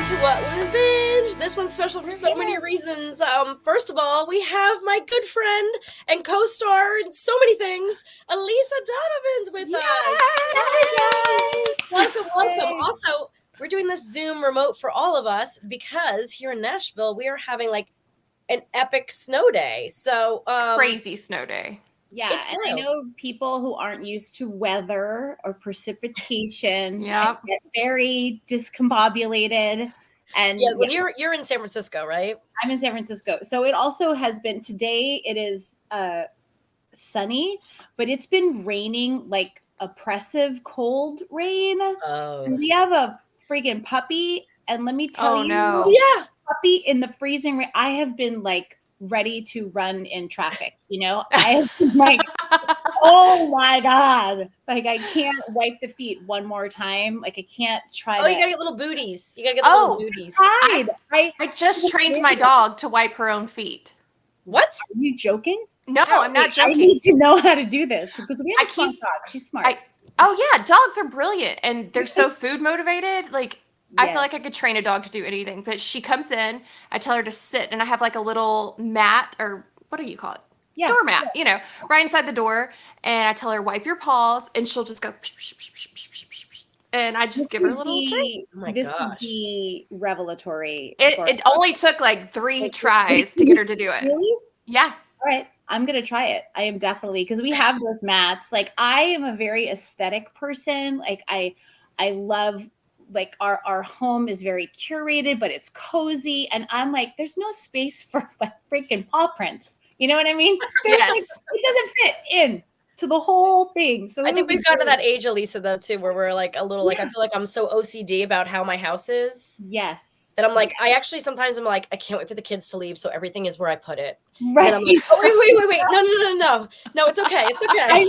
to What Women Binge. This one's special for so many reasons. First of all, we have my good friend and co-star in so many things, Elisa Donovan's with us. Hi, guys. Welcome. Also, we're doing this Zoom remote for all of us because here in Nashville, we are having like an epic snow day. So Crazy snow day. Yeah, and I know people who aren't used to weather or precipitation get very discombobulated. And you're in San Francisco, right? I'm in San Francisco. So it also has been, today it is sunny, but it's been raining, like oppressive cold rain. Oh. And we have a friggin' puppy, and let me tell you, yeah, puppy in the freezing rain. I have been like ready to run in traffic, you know. I have been like, oh my god, like I can't wipe the feet one more time, like I can't try. You gotta get little booties. Little booties. I just trained my dog to wipe her own feet. What? Are you joking? No, I'm not joking. I need to know how to do this because we have a smart dog. She's smart. Dogs are brilliant and they're so food motivated. Like I feel like I could train a dog to do anything, but she comes in, I tell her to sit, and I have like a little mat, or what do you call it? Yeah. Doormat, you know, right inside the door. And I tell her, wipe your paws, and she'll just go, and I just give her a little treat. Oh this would be revelatory. It only took like 3 tries to get her to do it. Really? Yeah. All right. I'm going to try it. I am definitely, because we have those mats. Like I am a very aesthetic person. Like I love, like our home is very curated, but it's cozy. And I'm like, there's no space for like freaking paw prints. You know what I mean? Like, it doesn't fit in to the whole thing. So I think we've got to that age, Elisa, though, too, where we're like a little, like, I feel like I'm so OCD about how my house is. Yes. And I'm like, I actually sometimes I'm like, I can't wait for the kids to leave, so everything is where I put it. Right. And I'm like, oh, wait. No, it's okay. It's okay. I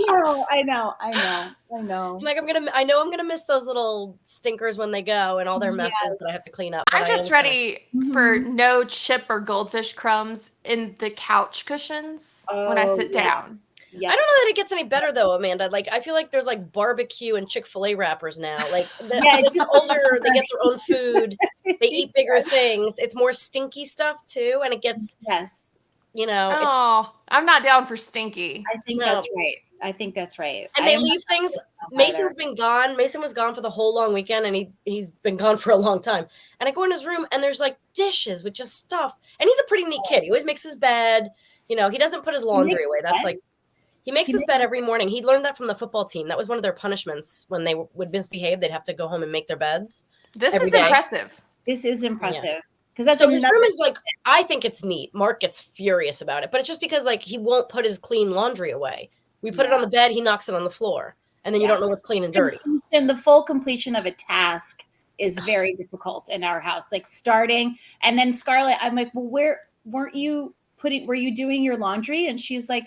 know. I'm like, I know I'm gonna miss those little stinkers when they go and all their messes that I have to clean up. I'm just ready for no chip or goldfish crumbs in the couch cushions when I sit down. Yeah. I don't know that it gets any better though, Amanda. Like I feel like there's like barbecue and Chick-fil-A wrappers now. Like the older they get their own food, they eat bigger things. It's more stinky stuff too, and it gets you know. Oh, I'm not down for stinky. I think that's right. And they leave things. Mason's been gone. Mason was gone for the whole long weekend, and he's been gone for a long time. And I go in his room, and there's like dishes with just stuff. And he's a pretty neat kid. He always makes his bed. You know, he doesn't put his laundry away. That's like. He makes his bed every morning. He learned that from the football team. That was one of their punishments when they would misbehave. They'd have to go home and make their beds. This is impressive. This is impressive. Because so his room is like, I think it's neat. Mark gets furious about it, but it's just because like he won't put his clean laundry away. We put it on the bed. He knocks it on the floor, and then you don't know what's clean and dirty. And the full completion of a task is very difficult in our house. Like starting, and then Scarlett, I'm like, well, were you doing your laundry? And she's like,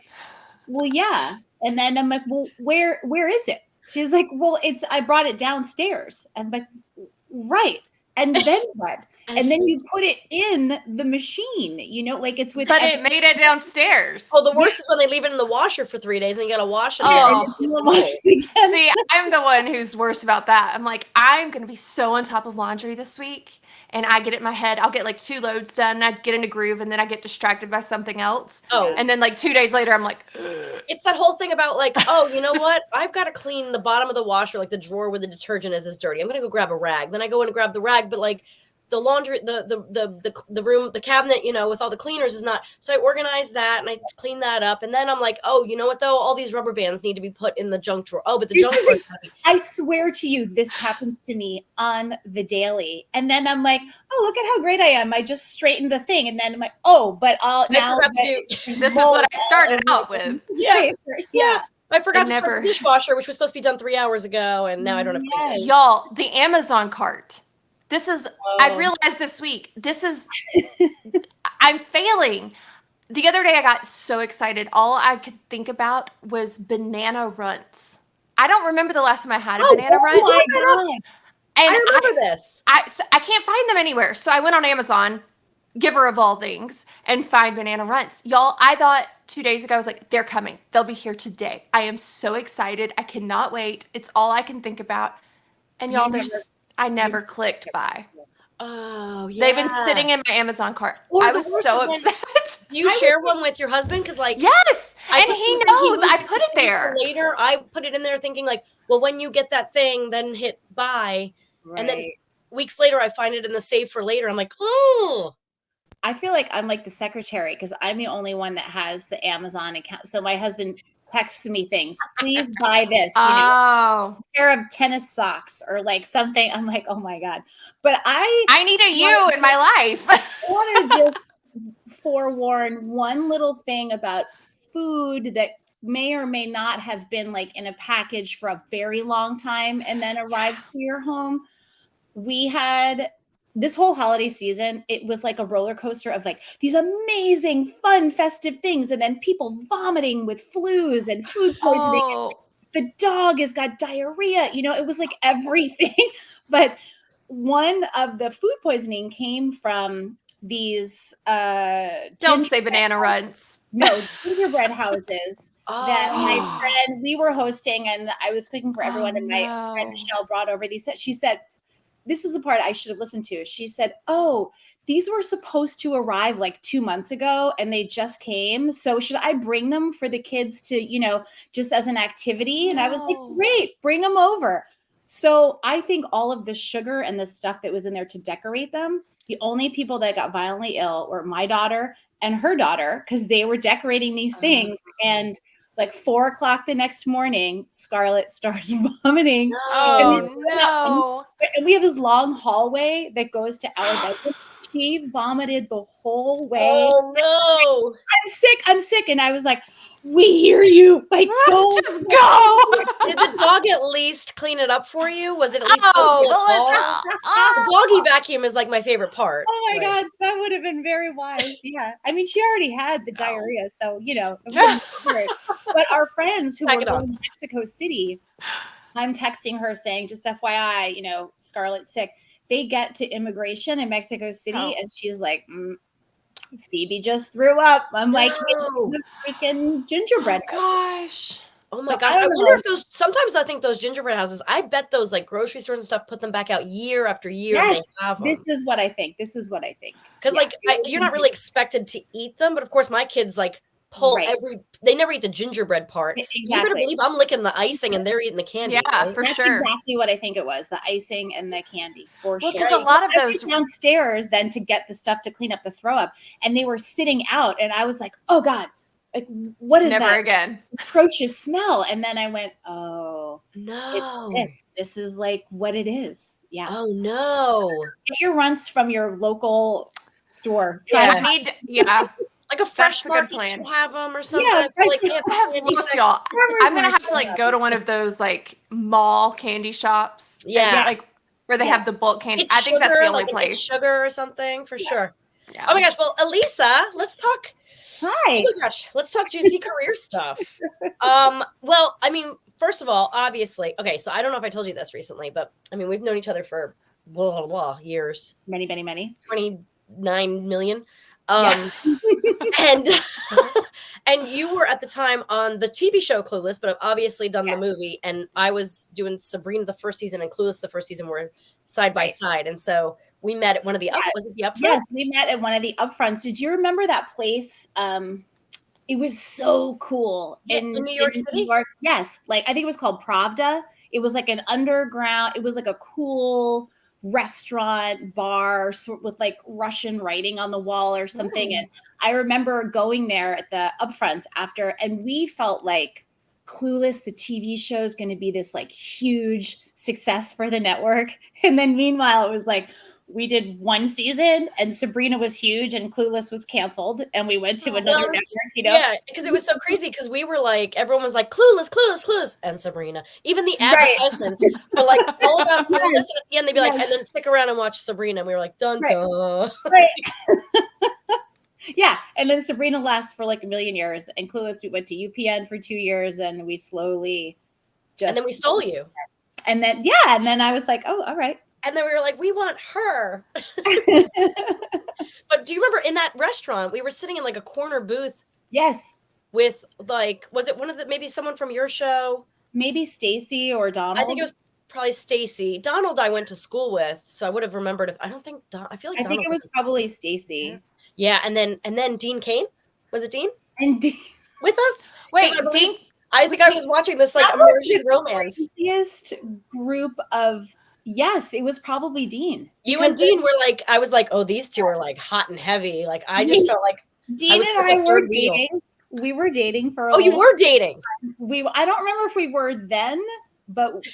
well, yeah. And then I'm like, well, where is it? She's like, well, I brought it downstairs. I'm like, right. And then what? And then you put it in the machine, you know, like it's with. But it made it downstairs. Oh, the worst is when they leave it in the washer for 3 days and you got to wash it. See, I'm the one who's worse about that. I'm like, I'm going to be so on top of laundry this week. And I get it in my head. I'll get like 2 loads done. And I get in a groove, and then I get distracted by something else. Oh, and then like 2 days later, I'm like, it's that whole thing about like, oh, you know what? I've got to clean the bottom of the washer, like the drawer where the detergent is dirty. I'm gonna go grab a rag. Then I go in and grab the rag, but like the laundry, the room, the cabinet, you know, with all the cleaners is not. So I organize that and I clean that up, and then I'm like, oh, you know what though? All these rubber bands need to be put in the junk drawer. Oh, but the junk drawer. I swear to you, this happens to me on the daily, and then I'm like, oh, look at how great I am. I just straightened the thing, and then I'm like, oh, but now this is what I started out with. Yeah. I forgot to start the dishwasher, which was supposed to be done 3 hours ago, and now I don't have to. Y'all, the Amazon cart. This is, I realized this week, I'm failing. The other day I got so excited. All I could think about was banana runts. I don't remember the last time I had a banana runt. Oh my God. And I remember this. I can't find them anywhere. So I went on Amazon, giver of all things, and find banana runts. Y'all, I thought 2 days ago, I was like, they're coming. They'll be here today. I am so excited. I cannot wait. It's all I can think about. And y'all, I never clicked by. Oh, yeah. They've been sitting in my Amazon cart. Or I the was worst so is when- upset. Do you share one with your husband? Because like, Yes, and he was knows I to put it save there. for later. I put it in there thinking like, well, when you get that thing, then hit buy, and then weeks later I find it in the save for later. I'm like, ooh. I feel like I'm like the secretary because I'm the only one that has the Amazon account. So my husband texts me things. Please buy this. A pair of tennis socks or like something. I'm like, oh my God. But I need a you in my life. I want to just forewarn one little thing about food that may or may not have been like in a package for a very long time and then arrives to your home. We had this whole holiday season, it was like a roller coaster of like these amazing, fun, festive things. And then people vomiting with flus and food poisoning. Oh. The dog has got diarrhea. It was like everything. But one of the food poisoning came from these don't say banana runs. No, gingerbread houses that my friend, we were hosting and I was cooking for everyone. And my friend Michelle brought over these. She said, this is the part I should have listened to. She said, oh, these were supposed to arrive like 2 months ago and they just came. So should I bring them for the kids to, just as an activity? And I was like, great, bring them over. So I think all of the sugar and the stuff that was in there to decorate them, the only people that got violently ill were my daughter and her daughter because they were decorating these things. And like 4:00 the next morning, Scarlett starts vomiting. Oh, no. And we have this long hallway that goes to our bedroom. She vomited the whole way. Oh, no. I'm sick. And I was like, we hear you. Like, go. Just go. Did the dog at least clean it up for you? Was it at least the the doggy vacuum is like my favorite part. Oh my God, that would have been very wise. Yeah. I mean, she already had the diarrhea, so but our friends who were going to Mexico City, I'm texting her saying, just FYI, Scarlett's sick. They get to immigration in Mexico City and she's like, Phoebe just threw up. I'm like, it's the freaking gingerbread. Gosh. Oh my gosh. I wonder if sometimes I think those gingerbread houses, I bet those like grocery stores and stuff put them back out year after year. Yes, and they have them. This is what I think. Because you're not really expected to eat them, but of course my kids like pull they never eat the gingerbread part. Exactly. You better believe I'm licking the icing and they're eating the candy. Yeah, right? for That's sure. exactly what I think it was, the icing and the candy, for sure. Because a lot of those downstairs then to get the stuff to clean up the throw up, and they were sitting out, and I was like, oh God, like what is never that again atrocious smell? And then I went, oh no, this is like what it is. Yeah. Oh no. Get your runts from your local store. Like a fresh market should have them or something. Yeah, I'm gonna have to like go to one of those like mall candy shops. Yeah, like where they have the bulk candy. It's I think sugar, that's the only like place. It's sugar or something for sure. Yeah. Oh my gosh. Well, Elisa, let's talk. Hi. Oh my gosh, let's talk juicy career stuff. Well, I mean, first of all, obviously, okay. So I don't know if I told you this recently, but I mean, we've known each other for years. Many. 29 million. And you were at the time on the TV show Clueless, but I've obviously done the movie, and I was doing Sabrina the first season and Clueless the first season were side by side, and so we met at one of the was it the upfronts? Yes, we met at one of the upfronts. Did you remember that place? It was so cool in New York City. Yes, like I think it was called Pravda. It was like an underground. It was like a cool restaurant bar with like Russian writing on the wall or something. And I remember going there at the upfronts after, and we felt like Clueless, the TV show, is going to be this like huge success for the network. And then meanwhile, it was like we did one season and Sabrina was huge and Clueless was canceled. And we went to another network, Yeah, because it was so crazy because we were like, everyone was like, Clueless, and Sabrina. Even the advertisements were like all about Clueless. And at the end, they'd be like, and then stick around and watch Sabrina. And we were like, dun dun. Yeah. And then Sabrina lasts for like a million years. And Clueless, we went to UPN for 2 years and we slowly and then we stole you. And then, and then I was like, oh, all right. And then we were like, we want her. But do you remember in that restaurant, we were sitting in like a corner booth? Yes. With like, was it one of maybe someone from your show? Maybe Stacy or Donald. I think it was probably Stacy. Donald I went to school with, so I would have remembered. I don't think I feel like I think Donald it was probably Stacy. Yeah, and then Dean Cain. Was it Dean And with us? Wait, I believe, Dean. I think I was watching this like that was immersion the romance. craziest group of yes, it was probably Dean. You and Dean were like, I was like, oh, these two are like hot and heavy. Like I just felt like Dean and I were dating. We were dating for a Oh, you were dating. I don't remember if we were then,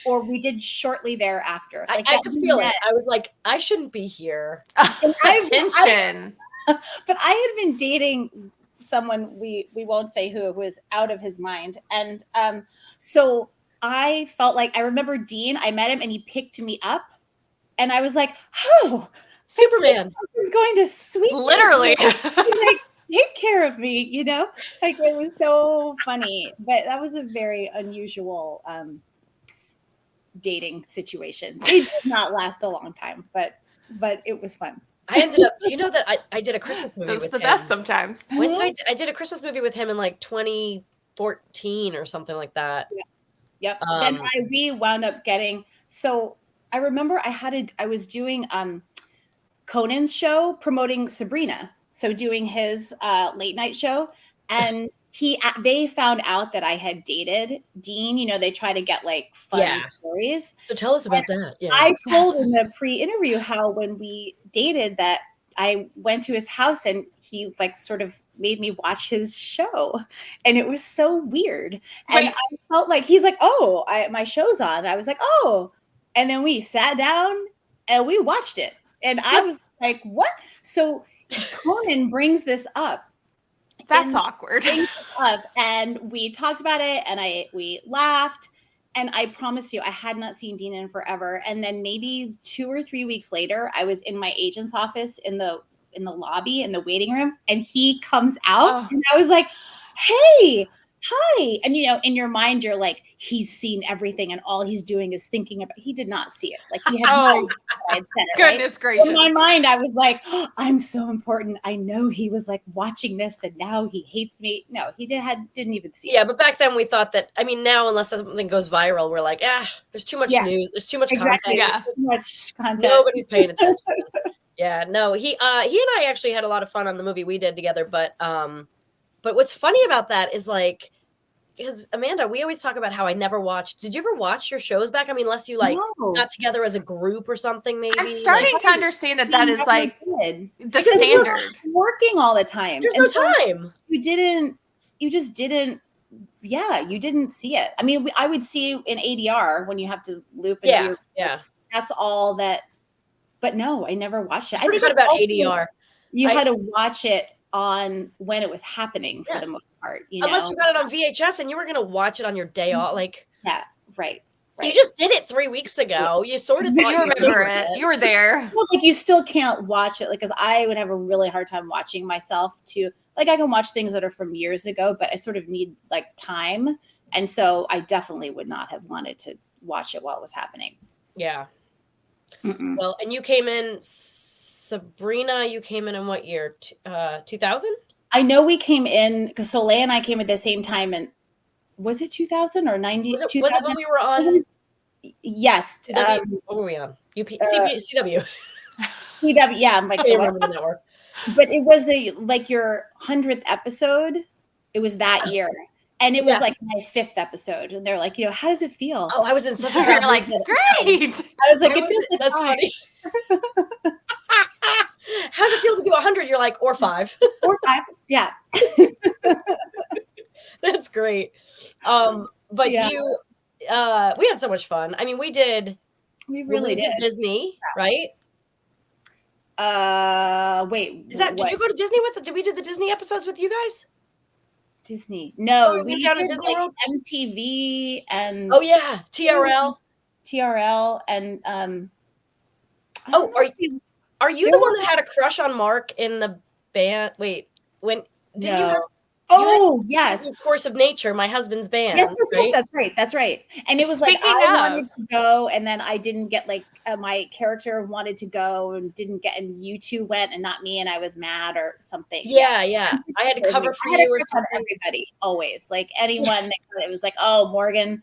or we did shortly thereafter. Like I could feel it. I was like, I shouldn't be here. Attention. But I had been dating someone, we won't say who, was out of his mind. And so I felt like, I remember Dean, I met him and he picked me up and I was like, oh, Superman is going to sweep literally like take care of me, you know? Like it was so funny. But that was a very unusual dating situation. It did not last a long time, but it was fun. I ended up, do you know that I did a Christmas movie with him? That's the best sometimes. When did I did a Christmas movie with him in like 2014 or something like that. Yep. Then we wound up getting, so I remember I was doing Conan's show promoting Sabrina. So doing his late night show. And they found out that I had dated Dean. You know, they try to get like fun stories. So tell us about that. Yeah. I told in the pre-interview how when we dated that I went to his house and he like sort of made me watch his show. And it was so weird. And I felt like, he's like, oh, my show's on. I was like, oh. And then we sat down and we watched it. And I was like, what? So Conan brings this up. That's awkward. And we talked about it and we laughed. And I promise you, I had not seen Dean in forever. And then maybe 2 or 3 weeks later, I was in my agent's office in the lobby, in the waiting room, and he comes out and I was like, hey, hi. And, you know, in your mind, you're like, he's seen everything and all he's doing is thinking about, he did not see it. Like he had no idea I had said it, goodness gracious. In my mind, I was like, oh, I'm so important. I know he was like watching this and now he hates me. No, he didn't even see it. Yeah, but back then we thought that, I mean, now unless something goes viral, we're like, there's too much news. There's too much content. Yeah. There's too much content. Nobody's paying attention. Yeah, no, he and I actually had a lot of fun on the movie we did together. But what's funny about that is like, because Amanda, we always talk about how I never watched. Did you ever watch your shows back? I mean, unless you like got together as a group or something, maybe. I'm starting to understand that is like the because standard. You're working all the time. There's no time. You just didn't. Yeah, you didn't see it. I mean, I would see in ADR when you have to loop. And that's all that. But no, I never watched it. I think about ADR. You had to watch it on when it was happening for the most part, you know? Unless you got it on VHS and you were going to watch it on your day off, like right. You just did it 3 weeks ago. You sort of thought you remember it. You were there. Well, like you still can't watch it, like, because I would have a really hard time watching myself to, like, I can watch things that are from years ago, but I sort of need like time, and so I definitely would not have wanted to watch it while it was happening. Yeah. Well, and you came in. Sabrina, you came in what year? 2000? I know we came in because Soleil and I came at the same time, and was it 2000 or 90? Was it when we were on? Yes. What were we on? CW. CW. Yeah, I'm like, I can't remember the network. But it was your 100th episode. It was that year. And it was like my 5th episode. And they're like, you know, how does it feel? Oh, I was in such a You're like, great. I was like, that's funny. How's it feel to do 100? You're like, or 5. Or 5. Yeah. That's great. But you, we had so much fun. I mean, we really did Disney, right? Wait. Did you go to Disney did we do the Disney episodes with you guys? Disney. No, we did Disney like World? MTV and TRL. TRL and are you the one that had a crush on Mark in the band? Wait, when did you have? Yes, Force of Nature, my husband's band. Yes, that's right. And it was like I wanted to go, and then I didn't get my character wanted to go and didn't get, and you two went and not me, and I was mad or something. Yeah. I had to cover for you or something. Everybody always, like anyone that it was like, oh, Morgan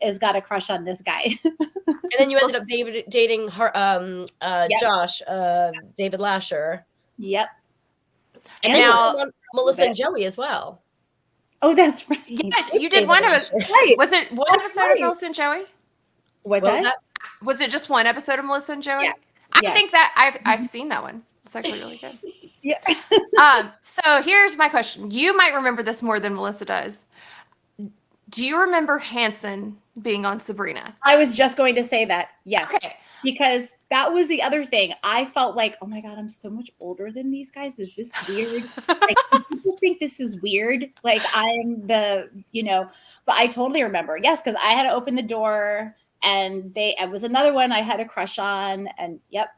has got a crush on this guy. And then you ended up dating her, Josh, David Lasher. Yep. And then you on Melissa and Joey as well. Oh, that's right. Yeah, you did one episode. Right. Was it one episode of Melissa and Joey? What's that? Was it just one episode of Melissa and Joey? Yeah. I think that I've seen that one. It's actually really good. Yeah. So here's my question. You might remember this more than Melissa does. Do you remember Hanson being on Sabrina? I was just going to say that. Yes. Okay. Because that was the other thing. I felt like, oh my God, I'm so much older than these guys. Is this weird? Like, people think this is weird. Like, I'm the, but I totally remember. Yes, because I had to open the door and it was another one I had a crush on. And yep.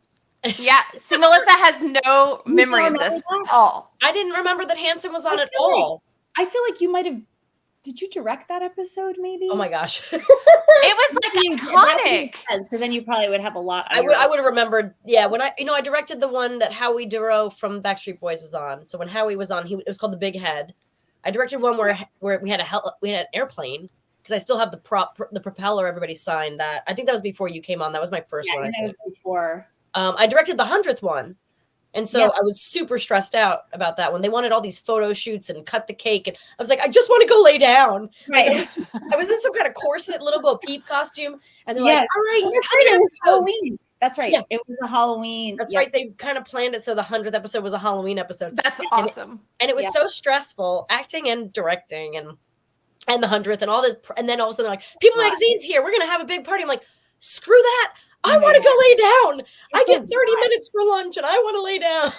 Yeah. See, Melissa has no memory of this at all. I didn't remember that Hanson was on at all. I feel like you might have. Did you direct that episode? Maybe. Oh my gosh, it was like iconic. Because then you probably would have a lot. I would have remembered. Yeah, when I directed the one that Howie Duro from Backstreet Boys was on. So when Howie was on, it was called The Big Head. I directed one where we had an airplane because I still have the propeller. Everybody signed that. I think that was before you came on. That was my first one. That was before. I directed the 100th one. And so I was super stressed out about that one. They wanted all these photo shoots and cut the cake. And I was like, I just want to go lay down. Right. I was in some kind of corset, little Bo Peep costume. And they're like, all right. That's right. It was Halloween. That's right. Yeah. It was a Halloween. That's right. They kind of planned it so the 100th episode was a Halloween episode. That's awesome. And it was so stressful, acting and directing and the 100th and all this. And then all of a sudden they're like, People Magazine's here. We're going to have a big party. I'm like, screw that. I want to go lay down. I get 30 minutes for lunch and I want to lay down.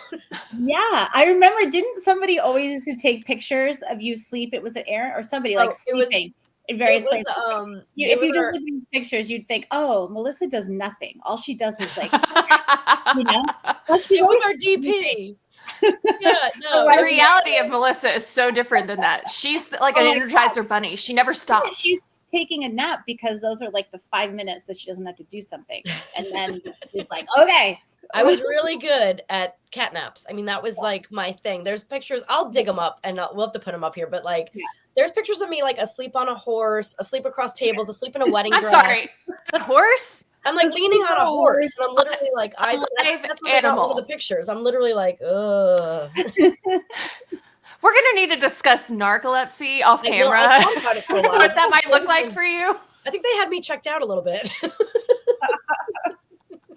Yeah. I remember, didn't somebody always used to take pictures of you sleep? It was an Aaron or somebody sleeping in various places. If you just look at pictures, you'd think, oh, Melissa does nothing. All she does is like, It was our DP. Yeah, no. The reality of Melissa is so different than that. She's like an Energizer bunny. She never stops. Yeah, she's taking a nap because those are like the 5 minutes that she doesn't have to do something. And then she's like, okay. I was really good at cat naps. I mean, that was like my thing. There's pictures. I'll dig them up and we'll have to put them up here. But like, there's pictures of me like asleep on a horse, asleep across tables, asleep in a wedding dress. I'm sorry. A horse? I'm like leaning on a horse and I'm literally like eyes. That's what they got over the pictures. I'm literally like, ugh. We're going to need to discuss narcolepsy off camera. I'll talk about it for a while. What that might look like for you. I think they had me checked out a little bit.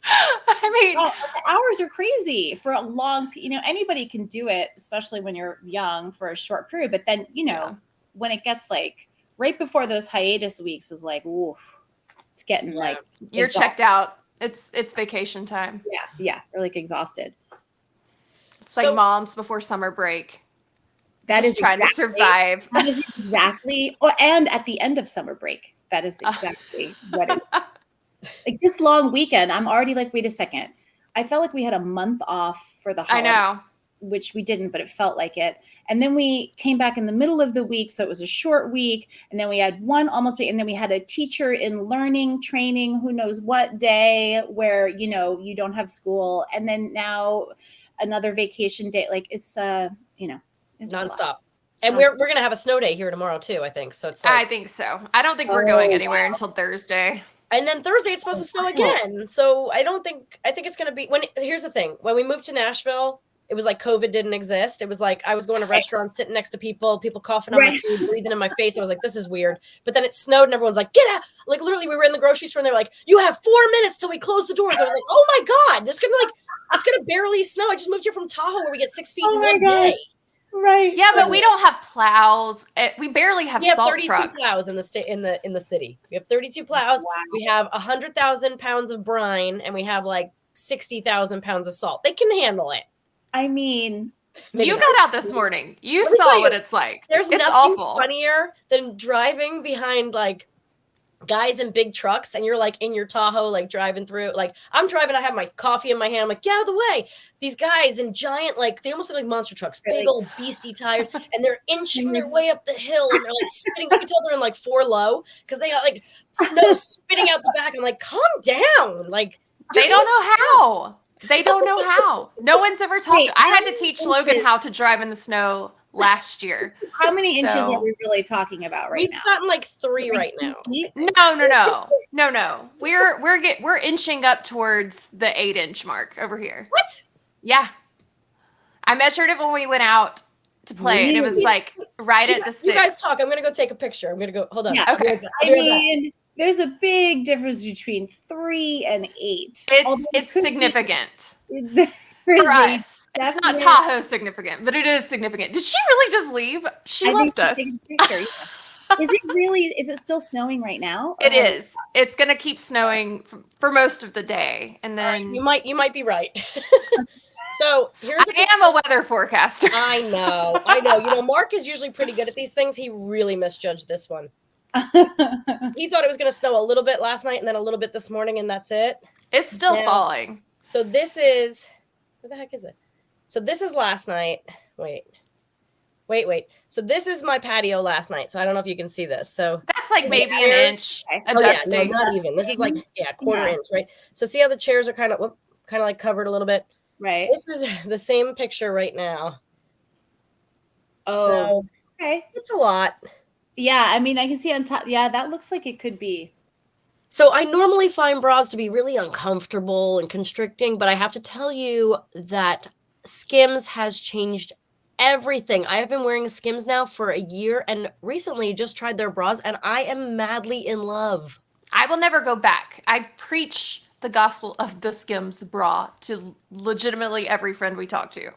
I mean, the hours are crazy for a long, anybody can do it, especially when you're young for a short period. But then, when it gets like right before those hiatus weeks is like, ooh, it's getting like. You're checked out. It's vacation time. Yeah. We're like exhausted. It's like moms before summer break. That is trying to survive. That is exactly, and at the end of summer break, that is exactly what it is. Like this long weekend, I'm already like, wait a second. I felt like we had a month off for the holiday. I know. Which we didn't, but it felt like it. And then we came back in the middle of the week, so it was a short week. And then we had one almost week, and then we had a teacher in learning, training, who knows what day where, you don't have school. And then now another vacation day. Like it's it's nonstop. And we're going to have a snow day here tomorrow too, I think. So it's like, I think so. I don't think we're going anywhere until Thursday. And then Thursday it's supposed to snow again. So I think it's going to be here's the thing. When we moved to Nashville, it was like COVID didn't exist. It was like I was going to restaurants, sitting next to people coughing on my food, breathing in my face. I was like, this is weird. But then it snowed and everyone's like, get out. Like literally we were in the grocery store and they're like, you have 4 minutes till we close the doors. I was like, oh my God, it's going to barely snow. I just moved here from Tahoe where we get 6 feet in one day. Right. Yeah, but we don't have plows. We barely have salt 32 trucks. Plows in the state in the city. We have 32 plows. Wow. We have 100,000 pounds of brine, and we have like 60,000 pounds of salt. They can handle it. I mean, you got out this morning. You saw what it's like. There's nothing awful. Funnier than driving behind like guys in big trucks, and you're like in your Tahoe, like driving through. Like I'm driving, I have my coffee in my hand. I'm like, get out of the way. These guys in giant, like they almost look like monster trucks, big old beastie tires, and they're inching their way up the hill, and they're like spitting each other in like 4 low because they got like snow spitting out the back. I'm like, calm down. Like they don't know how. They don't know how. No one's ever taught. I had to teach Logan how to drive in the snow last year. How many inches So- are we really talking about right We've now? gotten like 3 Like right 2 now. feet? No. We're inching up towards the 8-inch mark over here. What? Yeah. I measured it when we went out to play, and it was Really? like right at the 6. You guys talk. I'm gonna go take a picture. I'm gonna go. Hold on. Yeah. I'll be Okay. right back. I'll I be right back. mean, there's a big difference between 3 and 8. Although it It's could be- significant there for is a us. It's not definite- Tahoe significant, but it is significant. Did she really just leave? She I think left us. she's taking a picture, yeah. Is it still snowing right now? It is. It's gonna keep snowing for most of the day, and then You might be right. So here's I am a weather forecaster. I know. You know, Mark is usually pretty good at these things. He really misjudged this one. He thought it was going to snow a little bit last night and then a little bit this morning, and that's it. It's still Now- falling. So this is, what the heck is it? So this is last night. Wait. So this is my patio last night. So I don't know if you can see this. So That's like maybe an chairs- inch. Okay. A oh yeah, no, dusting. not even. This is like quarter Yeah. inch, right? So see how the chairs are kind of like covered a little bit. Right. This is the same picture right now. Oh, So okay. it's a lot. Yeah, I mean, I can see on top. Yeah, that looks like it could be. So I normally find bras to be really uncomfortable and constricting, but I have to tell you that Skims has changed everything. I have been wearing Skims now for a year and recently just tried their bras and I am madly in love. I will never go back. I preach the gospel of the Skims bra to legitimately every friend we talk to.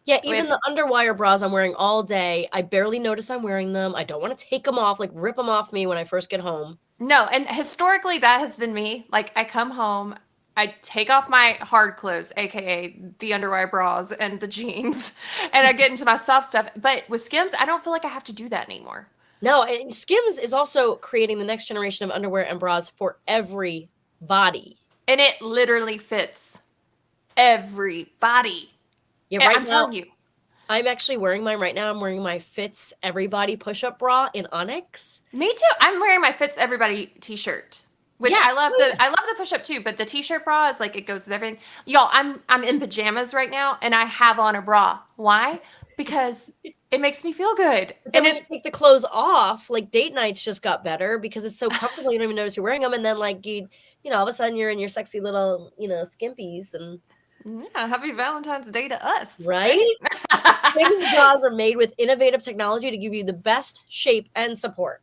Yeah, even the underwire bras I'm wearing all day, I barely notice I'm wearing them. I don't want to take them off, like rip them off me when I first get home. No, and historically that has been me. Like I come home, I take off my hard clothes, aka the underwire bras and the jeans, and I get into my soft stuff. But with Skims, I don't feel like I have to do that anymore. No, and Skims is also creating the next generation of underwear and bras for every body. And it literally fits everybody. Yeah, And right I'm now, telling you. I'm actually wearing mine right now. I'm wearing my Fits Everybody push-up bra in Onyx. Me too. I'm wearing my Fits Everybody t-shirt. Which Yeah. I love I love the push-up too, but the t-shirt bra is like it goes with everything. Y'all, I'm in pajamas right now and I have on a bra. Why? Because it makes me feel good. But then And when you take the clothes off, like date nights just got better because it's so comfortable you don't even notice you're wearing them. And then like you know, all of a sudden you're in your sexy little, skimpies and yeah, happy Valentine's Day to us. right? Skims bras are made with innovative technology to give you the best shape and support.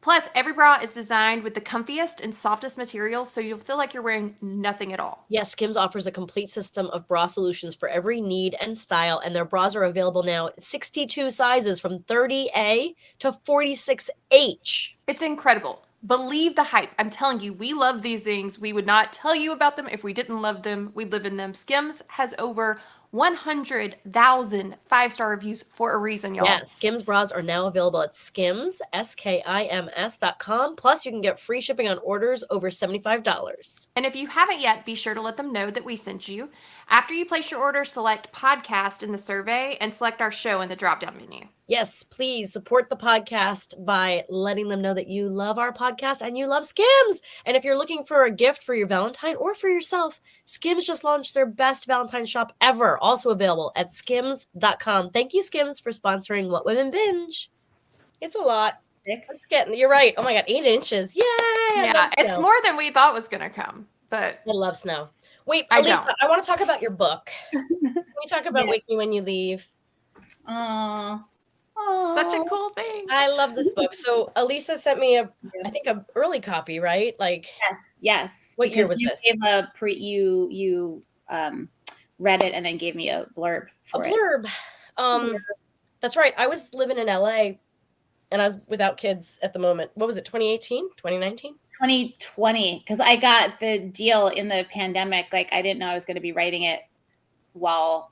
Plus, every bra is designed with the comfiest and softest materials, so you'll feel like you're wearing nothing at all. Yes, Skims offers a complete system of bra solutions for every need and style, and their bras are available now in 62 sizes from 30A to 46H. It's incredible. Believe the hype. I'm telling you, we love these things. We would not tell you about them if we didn't love them. We live in them. Skims has over 100,000 5-star reviews for a reason, y'all. Yeah, Skims bras are now available at Skims, SKIMS.com. Plus, you can get free shipping on orders over $75. And if you haven't yet, be sure to let them know that we sent you. After you place your order, select podcast in the survey and select our show in the drop-down menu. Yes, please support the podcast by letting them know that you love our podcast and you love Skims. And if you're looking for a gift for your Valentine or for yourself, Skims just launched their best Valentine shop ever, also available at skims.com. Thank you, Skims, for sponsoring What Women Binge. It's a lot. 6. You're right. Oh my God, 8 inches. Yay! Yeah, it's more than we thought was going to come, but I love snow. Wait, I Elisa, don't. I want to talk about your book. Can we talk about Yes. Wake Me When You Leave? such a cool thing. I love this book. So Elisa sent me a early copy, right? Like Yes. What year Because was you this? Gave you read it and then gave me a blurb a for it. blurb. That's right. I was living in LA and I was without kids at the moment. What was it? 2018, 2019? 2020, because I got the deal in the pandemic. Like I didn't know I was going to be writing it while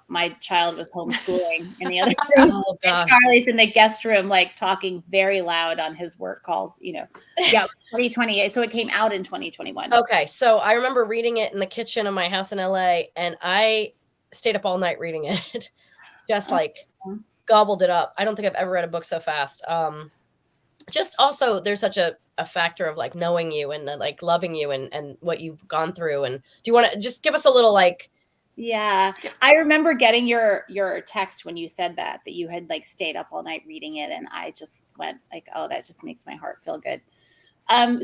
my child was homeschooling in the other room. Oh And God. Charlie's in the guest room, like talking very loud on his work calls. Yeah, it was 2020. So it came out in 2021. Okay. So I remember reading it in the kitchen of my house in LA and I stayed up all night reading it. Just like gobbled it up. I don't think I've ever read a book so fast. Just also there's such a factor of like knowing you and like loving you and what you've gone through. And do you want to just give us a little like Yeah. I remember getting your text when you said that you had like stayed up all night reading it. And I just went like, oh, that just makes my heart feel good.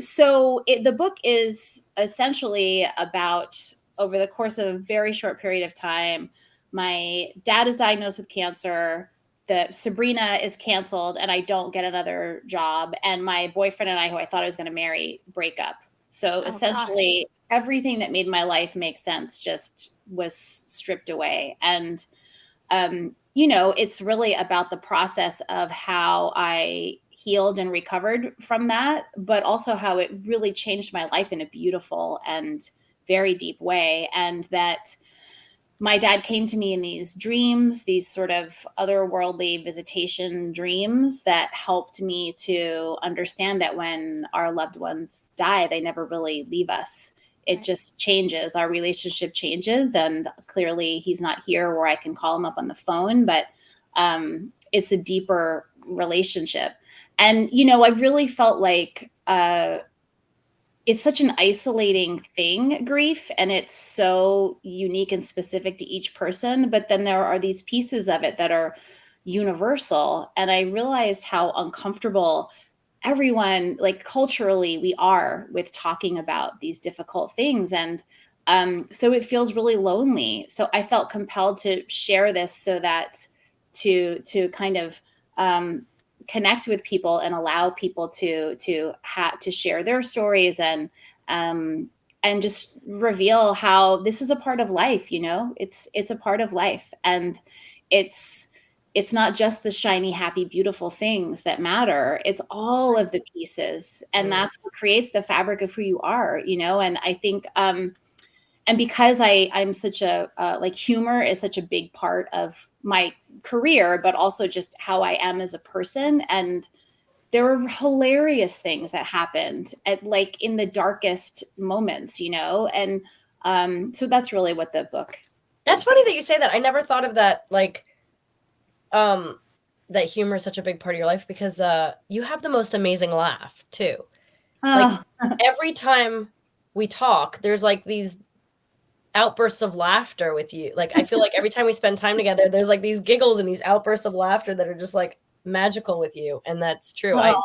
So the book is essentially about, over the course of a very short period of time, my dad is diagnosed with cancer. Sabrina is canceled and I don't get another job. And my boyfriend and I, who I thought I was going to marry, break up. So essentially everything that made my life make sense just was stripped away. And, it's really about the process of how I healed and recovered from that, but also how it really changed my life in a beautiful and very deep way. And that my dad came to me in these dreams, these sort of otherworldly visitation dreams that helped me to understand that when our loved ones die, they never really leave us. It just changes. Our relationship changes. And clearly he's not here where I can call him up on the phone, but it's a deeper relationship. And, I really felt like it's such an isolating thing, grief, and it's so unique and specific to each person. But then there are these pieces of it that are universal. And I realized how uncomfortable everyone, like culturally, we are with talking about these difficult things. And so it feels really lonely. So I felt compelled to share this so that to kind of connect with people and allow people to share their stories and just reveal how this is a part of life. It's a part of life, and it's not just the shiny, happy, beautiful things that matter. It's all of the pieces, and that's what creates the fabric of who you are. And I think and because I'm such a like, humor is such a big part of my career, but also just how I am as a person. And there were hilarious things that happened at like in the darkest moments, and so that's really what the book That's funny that you say that. I never thought of that, like that humor is such a big part of your life, because you have the most amazing laugh too. Like every time we talk, there's like these outbursts of laughter with you. Like I feel like every time we spend time together, there's like these giggles and these outbursts of laughter that are just like magical with you. And that's true. I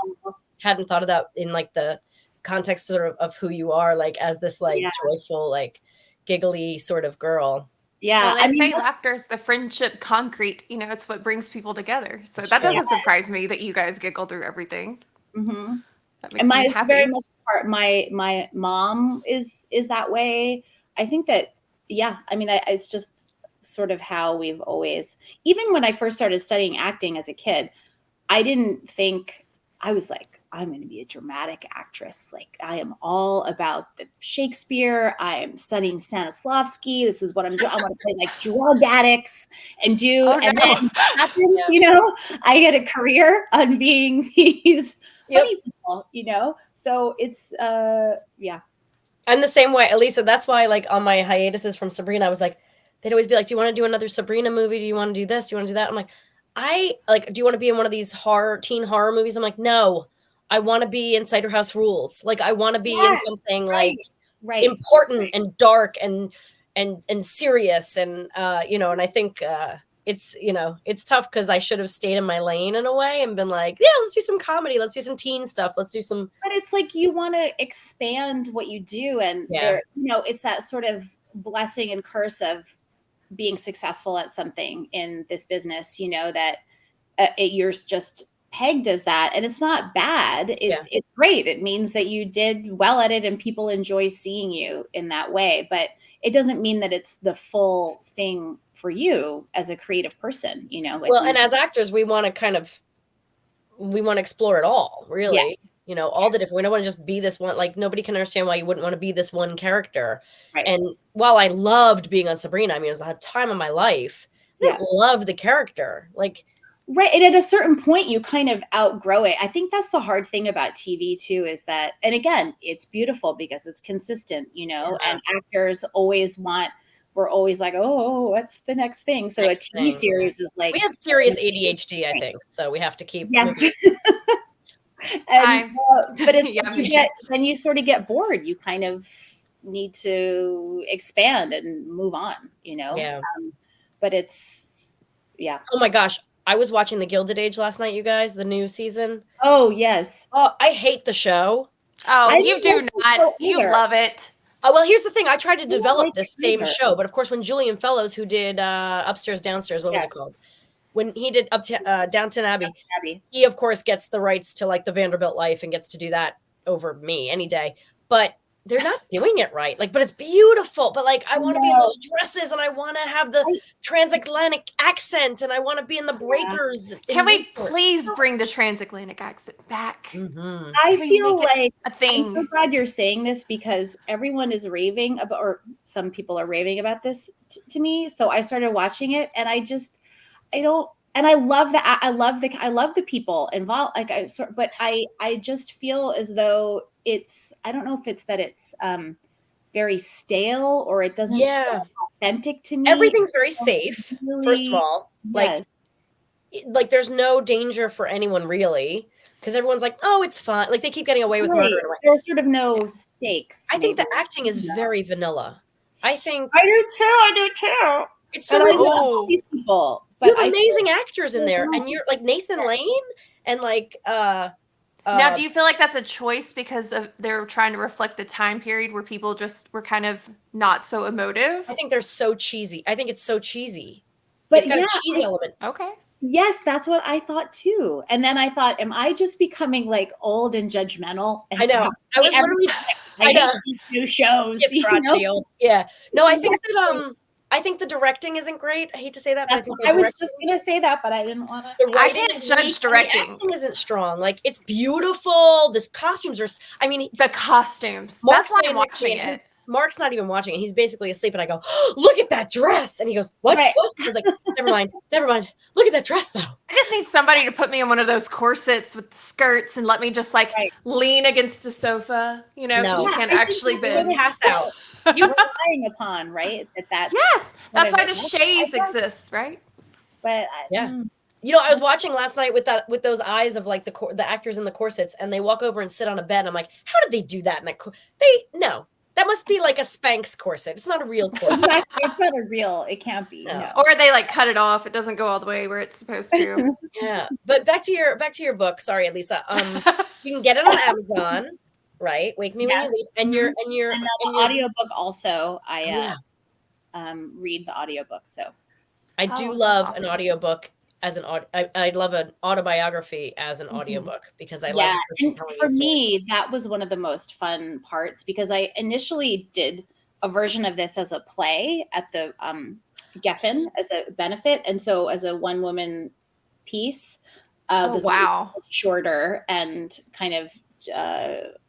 hadn't thought of that in like the context sort of who you are, like as this like joyful, like giggly sort of girl. Yeah. Well, they say laughter is the friendship concrete. It's what brings people together. So that doesn't surprise me that you guys giggle through everything. Mm-hmm. That makes me happy. Very much part. My mom is that way. I think that, it's just sort of how we've always, even when I first started studying acting as a kid, I didn't think, I was like, I'm going to be a dramatic actress. Like I am all about the Shakespeare. I am studying Stanislavski. This is what I'm doing. I want to play like drug addicts and do, and then what happens, I get a career on being these funny people, so it's, I'm the same way, Elisa. That's why, like, on my hiatuses from Sabrina, I was like, they'd always be like, do you want to do another Sabrina movie? Do you want to do this? Do you want to do that? I'm like, do you want to be in one of these teen horror movies? I'm like, no, I want to be in Cider House Rules. Like, I want to be in something like important and dark and serious. And, and I think it's tough because I should have stayed in my lane in a way and been like, yeah, let's do some comedy. Let's do some teen stuff. Let's do some. But it's like you want to expand what you do. And, it's that sort of blessing and curse of being successful at something in this business, that you're just pegged as that. And it's not bad. It's great. It means that you did well at it and people enjoy seeing you in that way. But it doesn't mean that it's the full thing for you as a creative person, and as actors, we want to explore it all, really. All the different, we don't want to just be this one, like nobody can understand why you wouldn't want to be this one character. Right. And while I loved being on Sabrina, it was a time of my life. I loved the character. Like, right. And at a certain point, you kind of outgrow it. I think that's the hard thing about TV too, is that, and again, it's beautiful because it's consistent, and actors we're always like, oh, what's the next thing? So a TV series is like, we have serious ADHD, I think. So we have to keep. Yes. And, but it's then you sort of get bored. You kind of need to expand and move on, Yeah. But it's, yeah. Oh my gosh. I was watching The Gilded Age last night, you guys, the new season. Oh, yes. Oh, I hate the show. Oh, I you didn't do like the show not. You either. love it. Oh, well, here's the thing. I tried to don't develop like this it same either. show, but of course, when Julian Fellows, who did Upstairs, Downstairs, what was Yeah. it called? When he did Downton Abbey, Abby. he, of course, gets the rights to like the Vanderbilt life and gets to do that over me any day. But they're not doing it right. Like, but it's beautiful. But like, I want to be in No. those dresses and I want to have the transatlantic accent and I want to be in the breakers. Can we please bring the transatlantic accent back? Mm-hmm. I Can we feel make it like a thing? I'm so glad you're saying this because everyone is raving about, or some people are raving about this to me. So I started watching it, and I don't, and I love that. I love the people involved. Like but I just feel as though I don't know if it's that it's very stale or it doesn't feel authentic to me. Everything's very safe, first of all. Yes. Like there's no danger for anyone really, because everyone's like, oh, it's fine. Like they keep getting away with murder. There's sort of no stakes. I think the acting is very vanilla. I think I do too. it's so I many love these people. you But have amazing actors in there, and you're like Nathan Yeah. Lane and like Now, do you feel like that's a choice because they're trying to reflect the time period where people just were kind of not so emotive? I think they're so cheesy. I think it's so cheesy. But It's got a cheese element. Okay. Yes, that's what I thought too. And then I thought, am I just becoming like old and judgmental? And I know. I was literally I hate these new shows. Yes, you know? crotchety old. Yeah. No, I think that I think the directing isn't great. I hate to say that, but I was just gonna say that, but I didn't want to. I can't judge directing. The acting isn't strong. Like it's beautiful. The costumes are. I mean, the costumes. Mark's That's why not I'm watching it. Mark's not even watching it. He's basically asleep, and I go, oh, "Look at that dress!" And he goes, "What?" Right. What? I was like, "Never mind. Look at that dress, though." I just need somebody to put me in one of those corsets with skirts and let me just like lean against a sofa. You know, No. you can't I actually think that's bend. Pass out. You're relying upon, right? That's Yes, that's why the I chaise thought- exists, right? But Yeah. You know, I was watching last night with those eyes of like the actors in the corsets, and they walk over and sit on a bed. I'm like, how did they do that? And that must be like a Spanx corset. It's not a real corset. exactly, it's not a real. It can't be. No. No. Or they like cut it off. It doesn't go all the way where it's supposed to. Yeah, but back to your book. Sorry, Elisa. You can get it on Amazon, right? Wake Me When You Yes. Leave, and your And the audiobook also. yeah. Read the audiobook. So I do that's love awesome. an audiobook as I love an autobiography as an audiobook because I love the person and telling for the story. me, that was one of the most fun parts because I initially did a version of this as a play at the Geffen as a benefit, and so as a one-woman piece. Oh, wow. Shorter and kind of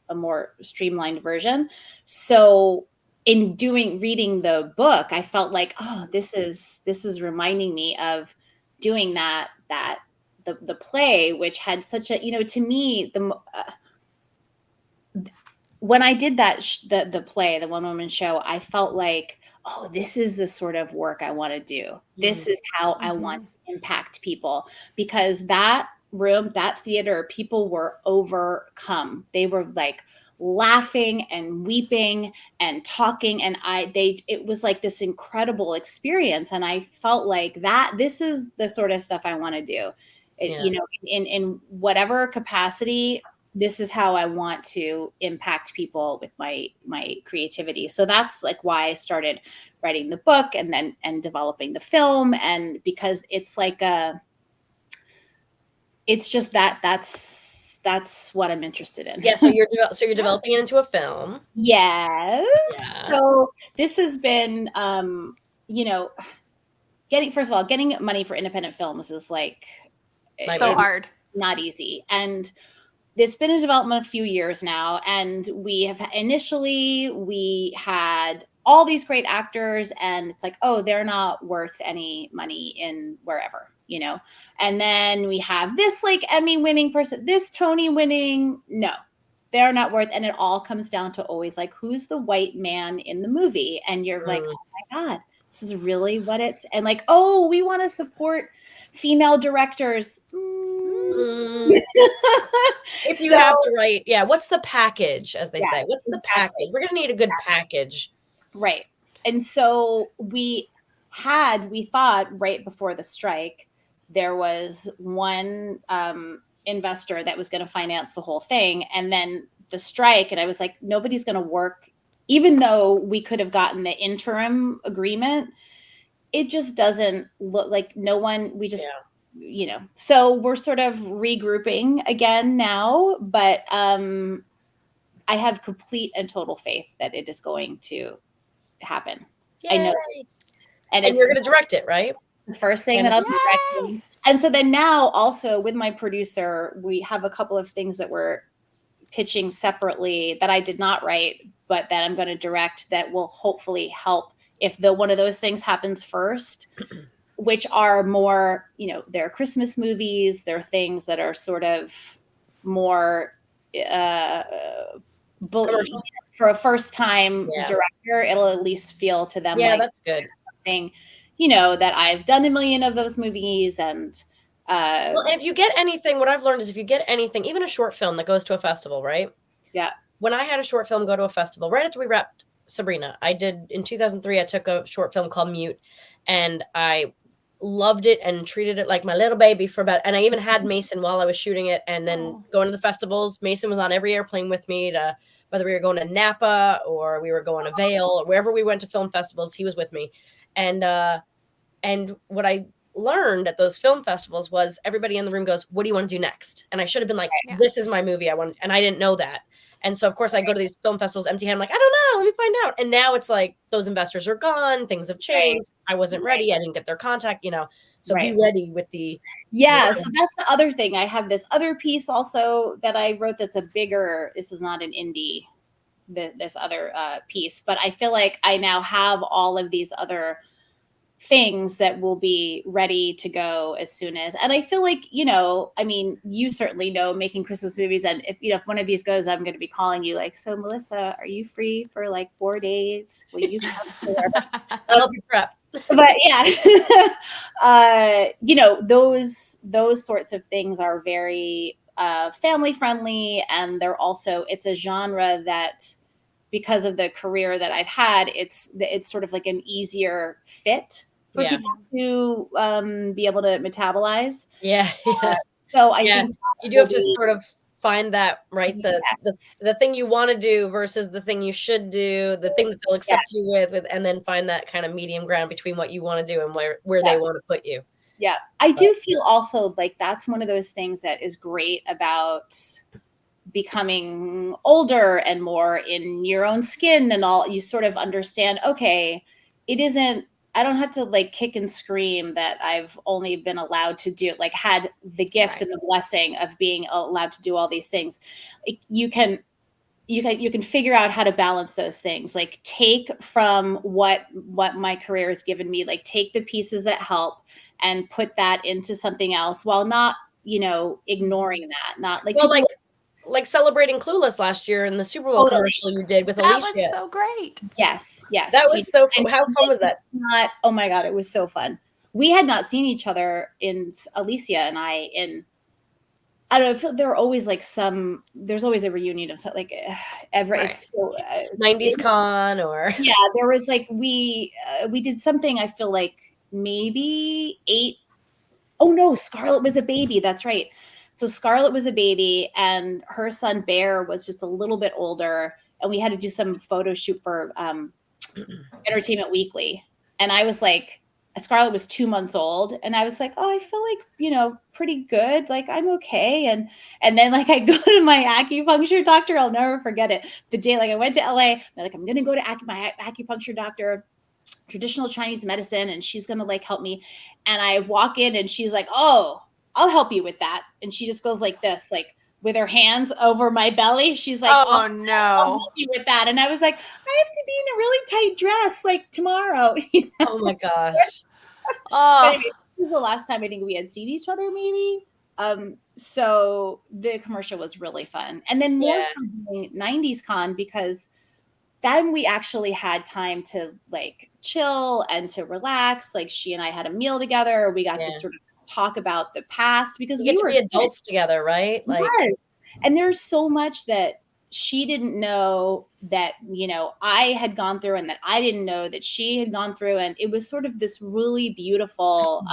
a more streamlined version. So in reading the book, I felt like, oh, this is reminding me of doing the play, which had such a, to me, when I did that, the play, the one woman show, I felt like, oh, this is the sort of work I want to do. This is how I want to impact people, because that room, that theater, people were overcome. They were like laughing and weeping and talking, and it was like this incredible experience, and I felt like this is the sort of stuff I want to do. In whatever capacity, this is how I want to impact people with my creativity. So that's like why I started writing the book and developing the film, and because it's like it's just that's what I'm interested in. Yeah, so you're developing it into a film. Yes. Yeah. So this has been, getting money for independent films is like So hard. Not easy. And it's been in development a few years now. And we had all these great actors, and it's like, oh, they're not worth any money in wherever. And then we have this like Emmy winning person, this Tony winning. No, they're not worth. And it all comes down to always like, who's the white man in the movie? And you're like, oh my God, this is really what it's, and like, oh, we want to support Female directors. If you have to write, what's the package, as they say? What's the package? We're going to need a good package. Right. And so we thought right before the strike, there was one investor that was going to finance the whole thing. And then the strike, and I was like, nobody's going to work, even though we could have gotten the interim agreement. It just doesn't look like so we're sort of regrouping again now, but I have complete and total faith that it is going to happen. Yay. I know. And you're going to direct it, right? The first thing that I'll be directing. And so then now also with my producer, we have a couple of things that we're pitching separately that I did not write, but that I'm going to direct that will hopefully help if one of those things happens first, which are more, they're Christmas movies. They're things that are sort of more for a first time director. It'll at least feel to them like that's good. Something, that I've done a million of those movies. And and if you get anything, what I've learned is if you get anything, even a short film that goes to a festival, right? Yeah. When I had a short film go to a festival, right after we wrapped Sabrina, I did in 2003, I took a short film called Mute, and I loved it and treated it like my little baby and I even had Mason while I was shooting it. And then going to the festivals, Mason was on every airplane with me whether we were going to Napa or we were going to Vail or wherever we went to film festivals, he was with me. And what I learned at those film festivals was everybody in the room goes, what do you want to do next? And I should have been like, this is my movie. And I didn't know that. And so, of course, I go to these film festivals empty handed. I'm like, I don't know. Let me find out. And now it's like those investors are gone. Things have changed. I wasn't ready. I didn't get their contact, So be ready with the. Yeah. So that's the other thing. I have this other piece also that I wrote that's this is not an indie, this other piece. But I feel like I now have all of these other things that will be ready to go as soon as, and I feel like, you certainly know making Christmas movies. And if one of these goes, I'm going to be calling you like, so Melissa, are you free for like 4 days? Will you come here? I'll help you prep. But those sorts of things are very family friendly. And it's a genre that, because of the career that I've had, it's sort of like an easier fit for people to be able to metabolize. Yeah. So I think you do have to sort of find that, right? The thing you want to do versus the thing you should do, the thing that they'll accept you with, and then find that kind of medium ground between what you want to do and where they want to put you. Yeah. I do feel also like that's one of those things that is great about becoming older and more in your own skin and all. You sort of understand, okay, I don't have to like kick and scream that I've only been allowed to do, like had the gift and the blessing of being allowed to do all these things. You can figure out how to balance those things. Like take from what my career has given me, like take the pieces that help and put that into something else while not, ignoring that. Not like, like celebrating Clueless last year in the Super Bowl commercial you did with Alicia. That was so great. Yes. That was so fun. How fun was that? Oh my God, it was so fun. We had not seen each other Alicia and I I don't know, I feel there were always like there's always a reunion of something like 90s con or. Yeah, there was like, we did something, I feel like maybe 8. Oh no, Scarlett was a baby. That's right. So Scarlett was a baby and her son Bear was just a little bit older, and we had to do some photo shoot for Entertainment Weekly. And I was like, Scarlett was 2 months old, and I was like, oh, I feel like, pretty good. Like I'm okay. And then like I go to my acupuncture doctor. I'll never forget it. The day like I went to LA, I'm going to go to my acupuncture doctor, traditional Chinese medicine, and she's going to like help me. And I walk in and she's like, oh, I'll help you with that. And she just goes like this, like with her hands over my belly. She's like, oh no, I'll help you with that. And I was like, I have to be in a really tight dress like tomorrow. Oh my gosh. Anyway, this was the last time I think we had seen each other, maybe. So the commercial was really fun. And then more so doing 90s con, because then we actually had time to like chill and to relax. Like she and I had a meal together. We got to sort of talk about the past because we get to were be adults together, right? Like, yes. And there's so much that she didn't know that, you know, I had gone through and that I didn't know that she had gone through. And it was sort of this really beautiful,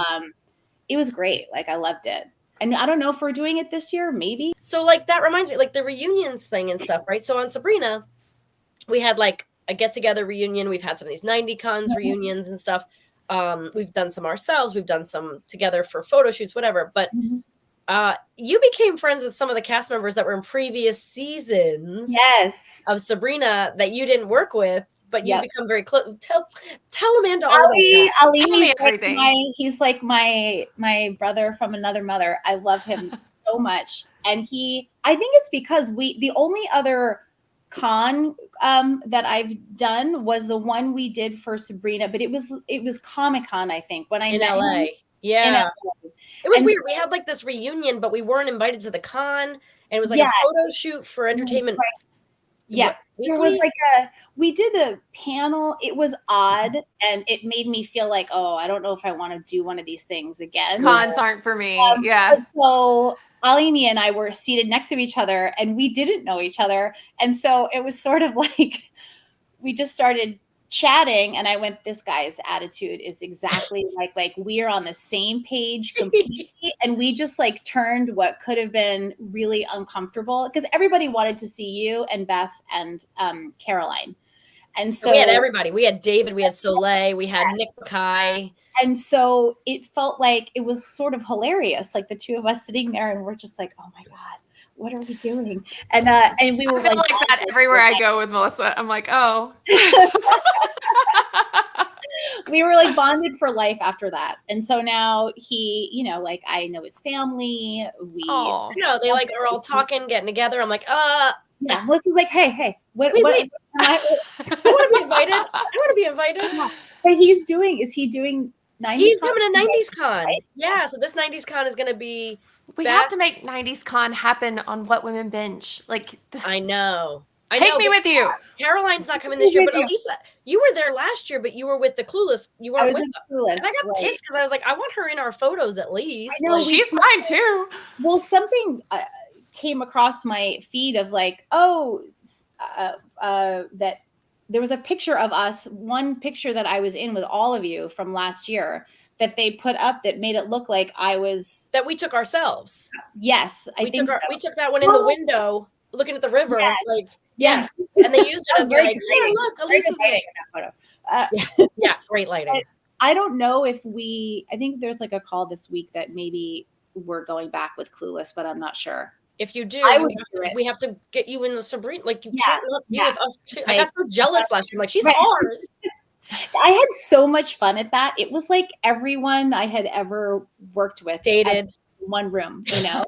it was great. Like, I loved it. And I don't know if we're doing it this year, maybe. So like, that reminds me, like the reunions thing and stuff, right? So on Sabrina, we had like a get together reunion. We've had some of these 90 cons reunions and stuff. We've done some ourselves. We've done some together for photo shoots, whatever. But you became friends with some of the cast members that were in previous seasons of Sabrina that you didn't work with, but you become very close. Tell Amanda all about that. Ali, Tell me everything. He's like my brother from another mother. I love him so much. And I think it's because the only other con that I've done was the one we did for Sabrina, but it was Comic-Con, I think, when I in met LA. him. Yeah. In LA. It was And weird. so- We had like this reunion, but we weren't invited to the con. And it was like a photo shoot for entertainment. Right. Yeah. There was we did a panel. It was odd. And it made me feel like, oh, I don't know if I want to do one of these things again. Cons aren't for me. Yeah. And so Alini and I were seated next to each other and we didn't know each other. And so it was sort of like, we just started chatting and I went, this guy's attitude is exactly like we're on the same page completely. And we just like turned what could have been really uncomfortable because everybody wanted to see you and Beth and Caroline. And so we had everybody. We had David, we had Soleil, we had Nick Mackay. And so it felt like it was sort of hilarious, like the two of us sitting there and we're just like, oh my God, what are we doing? And we were I feel like that everywhere I go with Melissa. I'm like, oh. We were like bonded for life after that. And so now he, you know, like I know his family. They like are all talking, getting together. I'm like, yeah. Melissa's like, hey, wait. I want to be invited. I want to be invited. Yeah. But is he doing 90s? He's coming to 90s Con. Right? Yeah, so this 90s Con is going to be we have to make 90s Con happen on What Women Binge. Like this. I know. Take me with you. Caroline's not coming this year, but Elisa, you were there last year, but you were with the Clueless. You weren't with them. Clueless, and I got pissed because I was like, I want her in our photos at least. I know, like, she's mine too. Well, something came across my feed of like, that there was a picture of us, one picture that I was in with all of you from last year that they put up that made it look like I was that we took ourselves. Yes, we took that one in the window looking at the river. Yes. Like yes. And they used it as like, oh, look, Elisa's in that photo. Yeah, great lighting. I don't know if I think there's like a call this week that maybe we're going back with Clueless, but I'm not sure. If you do, we have to get you in the Sabrina. Like you can't be with us too. I got so jealous last year. I'm like, she's ours. I had so much fun at that. It was like everyone I had ever worked with dated one room, you know.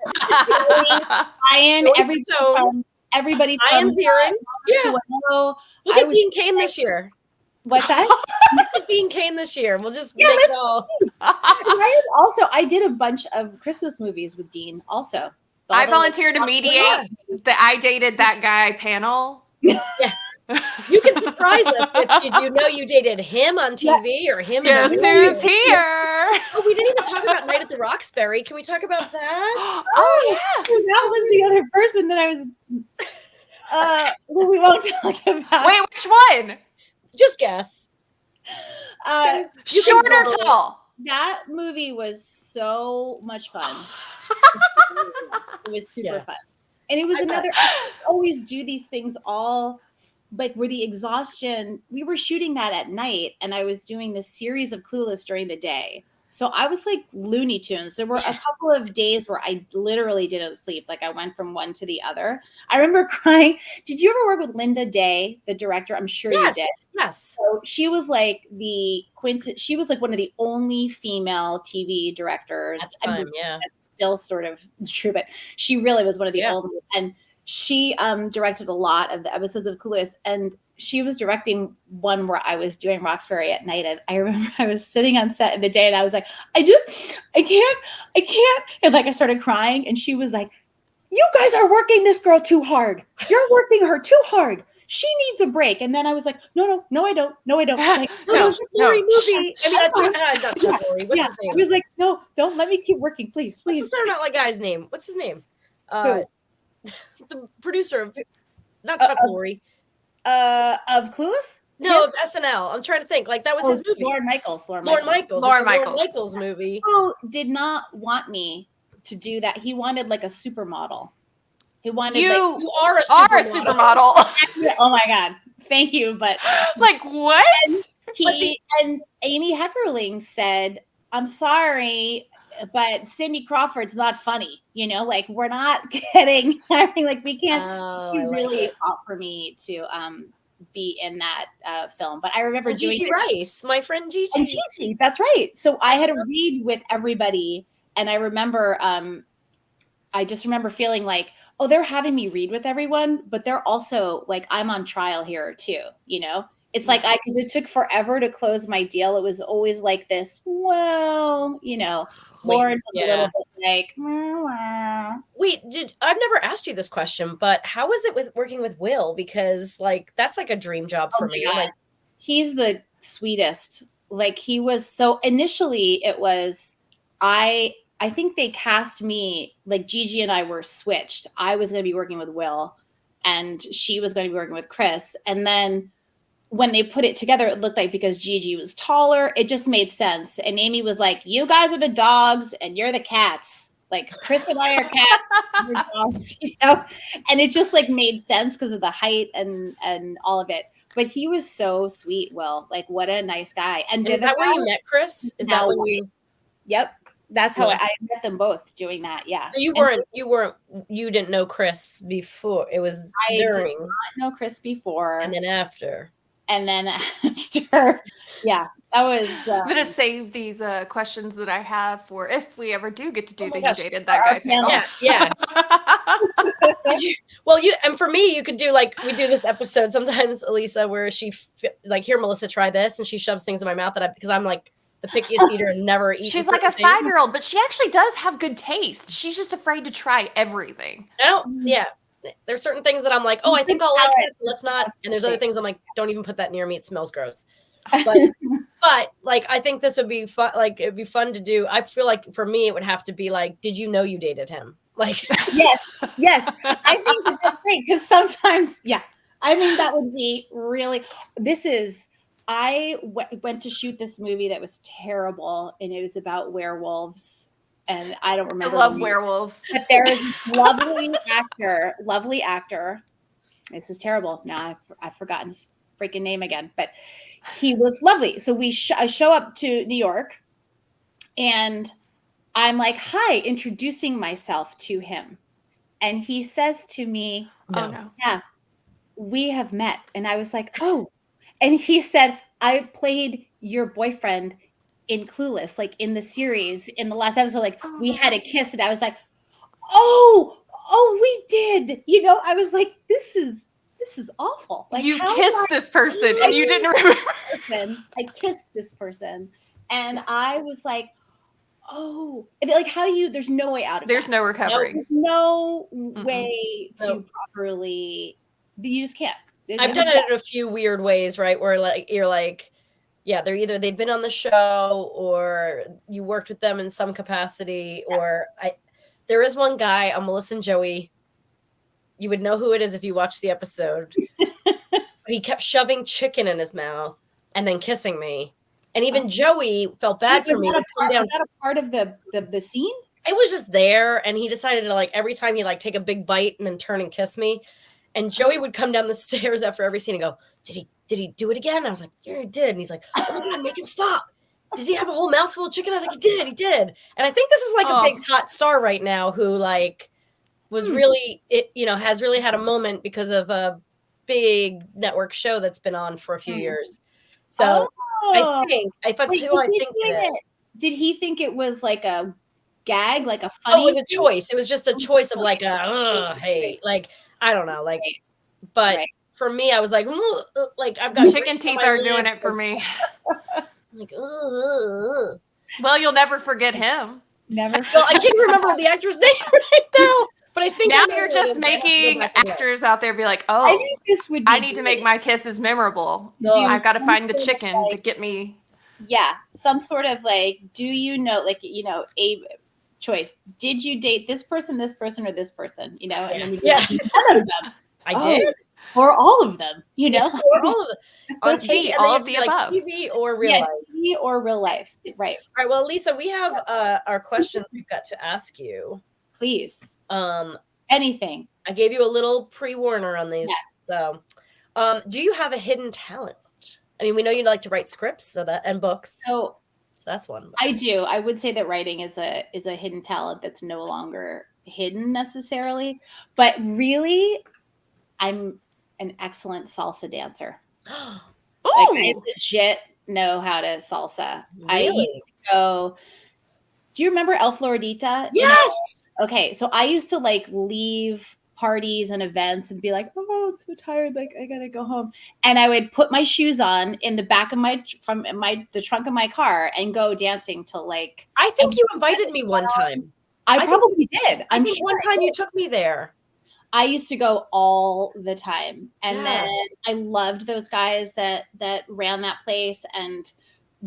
Everybody from Zirin. Yeah. We'll get Dean Cain this year. What's that? We'll get Dean Cain this year. We'll just make it all. I did a bunch of Christmas movies with Dean also. I volunteered to mediate the I dated that guy panel. Yeah. You can surprise us with, did you know you dated him on TV or him? Guess who's here? Oh, we didn't even talk about Night at the Roxbury. Can we talk about that? Oh, yeah. That was the other person that I was, we won't talk about. Wait, which one? Just guess. Short or tall? That movie was so much fun. It was super fun. And it was I always do these things all like where the exhaustion, we were shooting that at night and I was doing this series of Clueless during the day. So I was like Looney Tunes. There were a couple of days where I literally didn't sleep. Like I went from one to the other. I remember crying. Did you ever work with Linda Day, the director? I'm sure you did. Yes. So she was like she was like one of the only female TV directors. At the time, That's still sort of true, but she really was one of the only. And she directed a lot of the episodes of Clueless, and she was directing one where I was doing Roxbury at night. And I remember I was sitting on set in the day and I was like, I can't. And like, I started crying and she was like, you guys are working this girl too hard. You're working her too hard. She needs a break. And then I was like, no, I don't. Like, No, Chuck Lorre movie. I mean, not Chuck Yeah, Lorre. What's his name? I was like, no, don't let me keep working, please. What's the not like guy's name? What's his name? Who? The producer of not Chuck Lorre. Of Clueless? No, of SNL. I'm trying to think. Like that was his movie. Lorne Michaels. Lorne Michaels movie. Who did not want me to do that. He wanted like a supermodel. He wanted You You are a supermodel. Oh my God. Thank you. But Like what? And Amy Heckerling said, I'm sorry, but Cindy Crawford's not funny. You know, like we're not getting, I mean, like we can't really fought for me to be in that film. But I remember Gigi Rice, my friend Gigi. And Gigi, that's right. So I had to read with everybody. And I remember, I just remember feeling like, oh, they're having me read with everyone, but they're also like, I'm on trial here too, you know? It's like, because it took forever to close my deal. It was always like this, well, you know, Lauren was a little bit like, Wait, I've never asked you this question, but how was it with working with Will? Because like, that's like a dream job for me. Like, he's the sweetest. Like he was, so initially it was, I think they cast me, like Gigi and I were switched. I was going to be working with Will and she was going to be working with Chris. And then when they put it together, it looked like because Gigi was taller, it just made sense. And Amy was like, you guys are the dogs and you're the cats. Like Chris and I are cats, you're dogs, you know? And it just like made sense because of the height and all of it. But he was so sweet, Will. Like what a nice guy. And is that where you met Chris? Is that when you? Yep. That's how I met them both doing that. Yeah. So you didn't know Chris before. It was during. I did not know Chris before. And then after. Yeah, that was. I'm gonna save these questions that I have for if we ever do get to do the You Dated That Guy panel. Yeah. And for me, you could do like we do this episode sometimes, Elisa, where she like, here, Melissa, try this, and she shoves things in my mouth because I'm like the pickiest eater and never eat. She's like a 5-year-old, but she actually does have good taste. She's just afraid to try everything. There's certain things that I'm like, oh, I think I'll like it. Let's not. And there's other things I'm like, don't even put that near me. It smells gross. But like, I think this would be fun. Like, it'd be fun to do. I feel like for me, it would have to be like, did you know you dated him? Like, yes. I think that's great because sometimes, I think that would be really. I went to shoot this movie that was terrible, and it was about werewolves. And I don't remember. I love werewolves. But there is this lovely actor. This is terrible. Now I've forgotten his freaking name again, but he was lovely. So I show up to New York and I'm like, hi, introducing myself to him. And he says to me, oh no. Yeah, we have met. And I was like, oh, and he said, I played your boyfriend in Clueless, like in the series, in the last episode, like we had a kiss, and I was like, oh, we did. You know, I was like, this is awful. Like you kissed this person and you didn't remember. I kissed this person, and I was like, oh, like how do you? There's no way out of it. There's no recovering. There's no way to properly. You just can't. I've done it in a few weird ways, right? Where like you're like. Yeah, they've been on the show or you worked with them in some capacity there is one guy on Melissa and Joey. You would know who it is if you watched the episode. But he kept shoving chicken in his mouth and then kissing me. And even Joey felt bad for me. Was that a part of the scene? It was just there. And he decided to like, every time he like take a big bite and then turn and kiss me. And Joey would come down the stairs after every scene and go, did he do it again? I was like, yeah, he did. And he's like, oh my God, make him stop. Does he have a whole mouthful of chicken? I was like, he did. And I think this is like a big hot star right now who like was really, has really had a moment because of a big network show that's been on for a few years. So I think, if that's who I think it is. Did he think it was like a gag, like a funny? Oh, it was a choice. It was just a choice of like, hey, like, I don't know, like, but for me, I was like, I've got chicken teeth are doing it for me. Like, well, you'll never forget him. Never. Well, I can't remember the actor's name right now, But I think now I know you're what it just is, but I have to go making back and look. actors out there be like, I oh, think this would be I need to make my kisses memorable. No. I've got to some find the sort of, chicken to like, get me. yeah, some sort of like, do you know, like, a choice. Did you date this person, or this person? And then we Yeah. none of them. I Oh, did. or all of them, Or all of it. On Gee, TV, and all they of have to the be like above. TV or real Yeah, life. TV or real life. Right. All right. Well, Lisa, we have our questions we've got to ask you. Please. Um, Anything. I gave you a little pre-warner on these. Yes. So, do you have a hidden talent? I mean, we know you like to write scripts, and books. So That's one. I do. I would say that writing is a hidden talent that's no longer hidden necessarily, but really, I'm an excellent salsa dancer. Like, I legit know how to salsa. I Really? used to go. Do you remember El Floridita? Yes. Okay, so I used to like leave parties and events and be like, oh, I'm so tired, like I gotta go home. And I would put my shoes on in the back of the trunk of my car and go dancing till like. I think you invited me one time. I probably did. I think one time you took me there. I used to go all the time, and Yeah. then I loved those guys that ran that place. And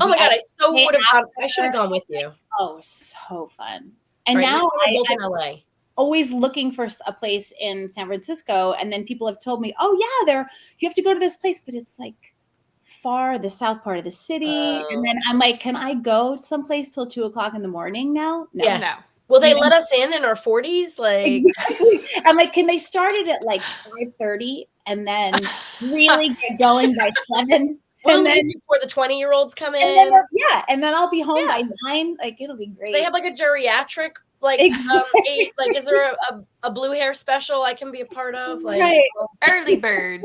Oh my god, I should have gone with you. Oh, so fun. And Right, now we're both I'm in LA. always looking for a place in San Francisco, and then people have told me, "Oh yeah, you have to go to this place, but it's like far the south part of the city." And then I'm like, "Can I go someplace till 2:00 in the morning now?" No. Yeah. No. Will they let us in our 40s? Like, Exactly. I'm like, can they start it at like 5:30 and then really get going by 7? We'll And leave then before the 20-year-olds come in. and then and then I'll be home Yeah. by 9. Like, it'll be great. Do they have like a geriatric, like Exactly. like is there a blue hair special I can be a part of? Like, Right. Early birds.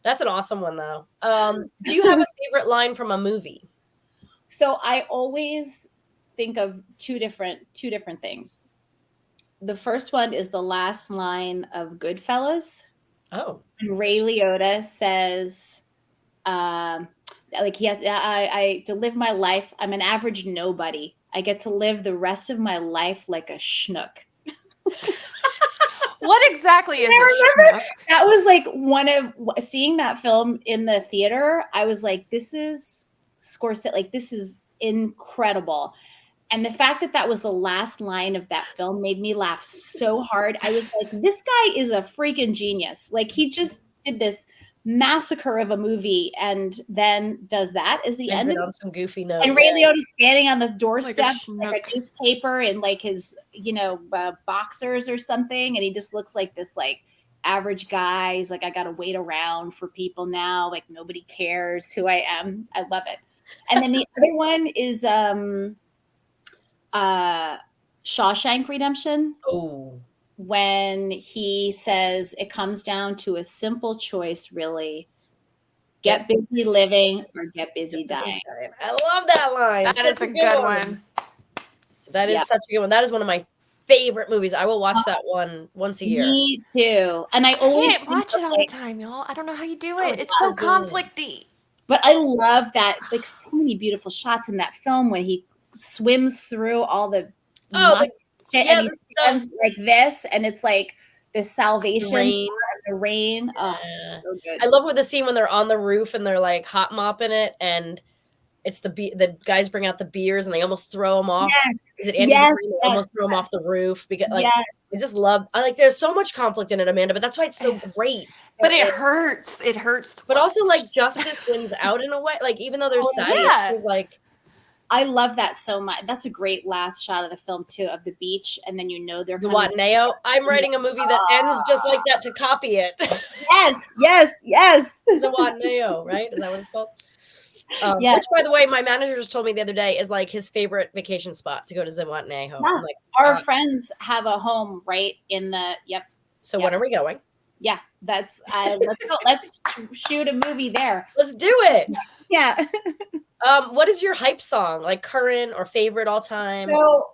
That's an awesome one though. Do you have a favorite line from a movie? So I always think of two different things. The first one is the last line of Goodfellas. Oh. And Ray Liotta says, like, I to live my life, I'm an average nobody. I get to live the rest of my life like a schnook. What exactly is I a remember schnook? that was like one of seeing that film in the theater. I was like, this is Scorsese, like this is incredible. And the fact that was the last line of that film made me laugh so hard. I was like, this guy is a freaking genius. Like, he just did this massacre of a movie and then does that as the end of it. On some goofy note. And Ray Liotta's standing on the doorstep schnook. like a newspaper and like his, boxers or something. And he just looks like this like average guy. He's like, I got to wait around for people now. Like, nobody cares who I am. I love it. And then the other one is Shawshank Redemption. Oh. When he says it comes down to a simple choice, really. Get busy living or get busy dying. I love that line. That is a good one. That is such a good one. That is one of my favorite movies. I will watch that one once a year. Me too. And I always can't watch it all the time, y'all. I don't know how you do it. it's It's so so good. conflicty. But I love that, like, so many beautiful shots in that film when he swims through all the shit and he stands like this, and it's like the salvation shot of the rain. Oh, so good. I love the scene when they're on the roof and they're like hot mopping it, and it's the guys bring out the beers and they almost throw them off. Yes. Is it Andy? Yes, They almost throw them off the roof because I just love. There's so much conflict in it, Amanda, but that's why it's so great. But it hurts. It hurts. But also, like, justice wins out in a way. Like, even though there's sadness, there's like. I love that so much. That's a great last shot of the film too, of the beach, and then they're Zihuatanejo. I'm writing a movie that ends just like that to copy it. Yes. Zihuatanejo, right? Is that what it's called? Which, by the way, my manager just told me the other day is like his favorite vacation spot to go to Zihuatanejo. Yeah. Like, our friends have a home right in the. Yep. So when are we going? Yeah, that's let's go. Let's shoot a movie there. Let's do it. Yeah. What is your hype song? Like current or favorite all time? So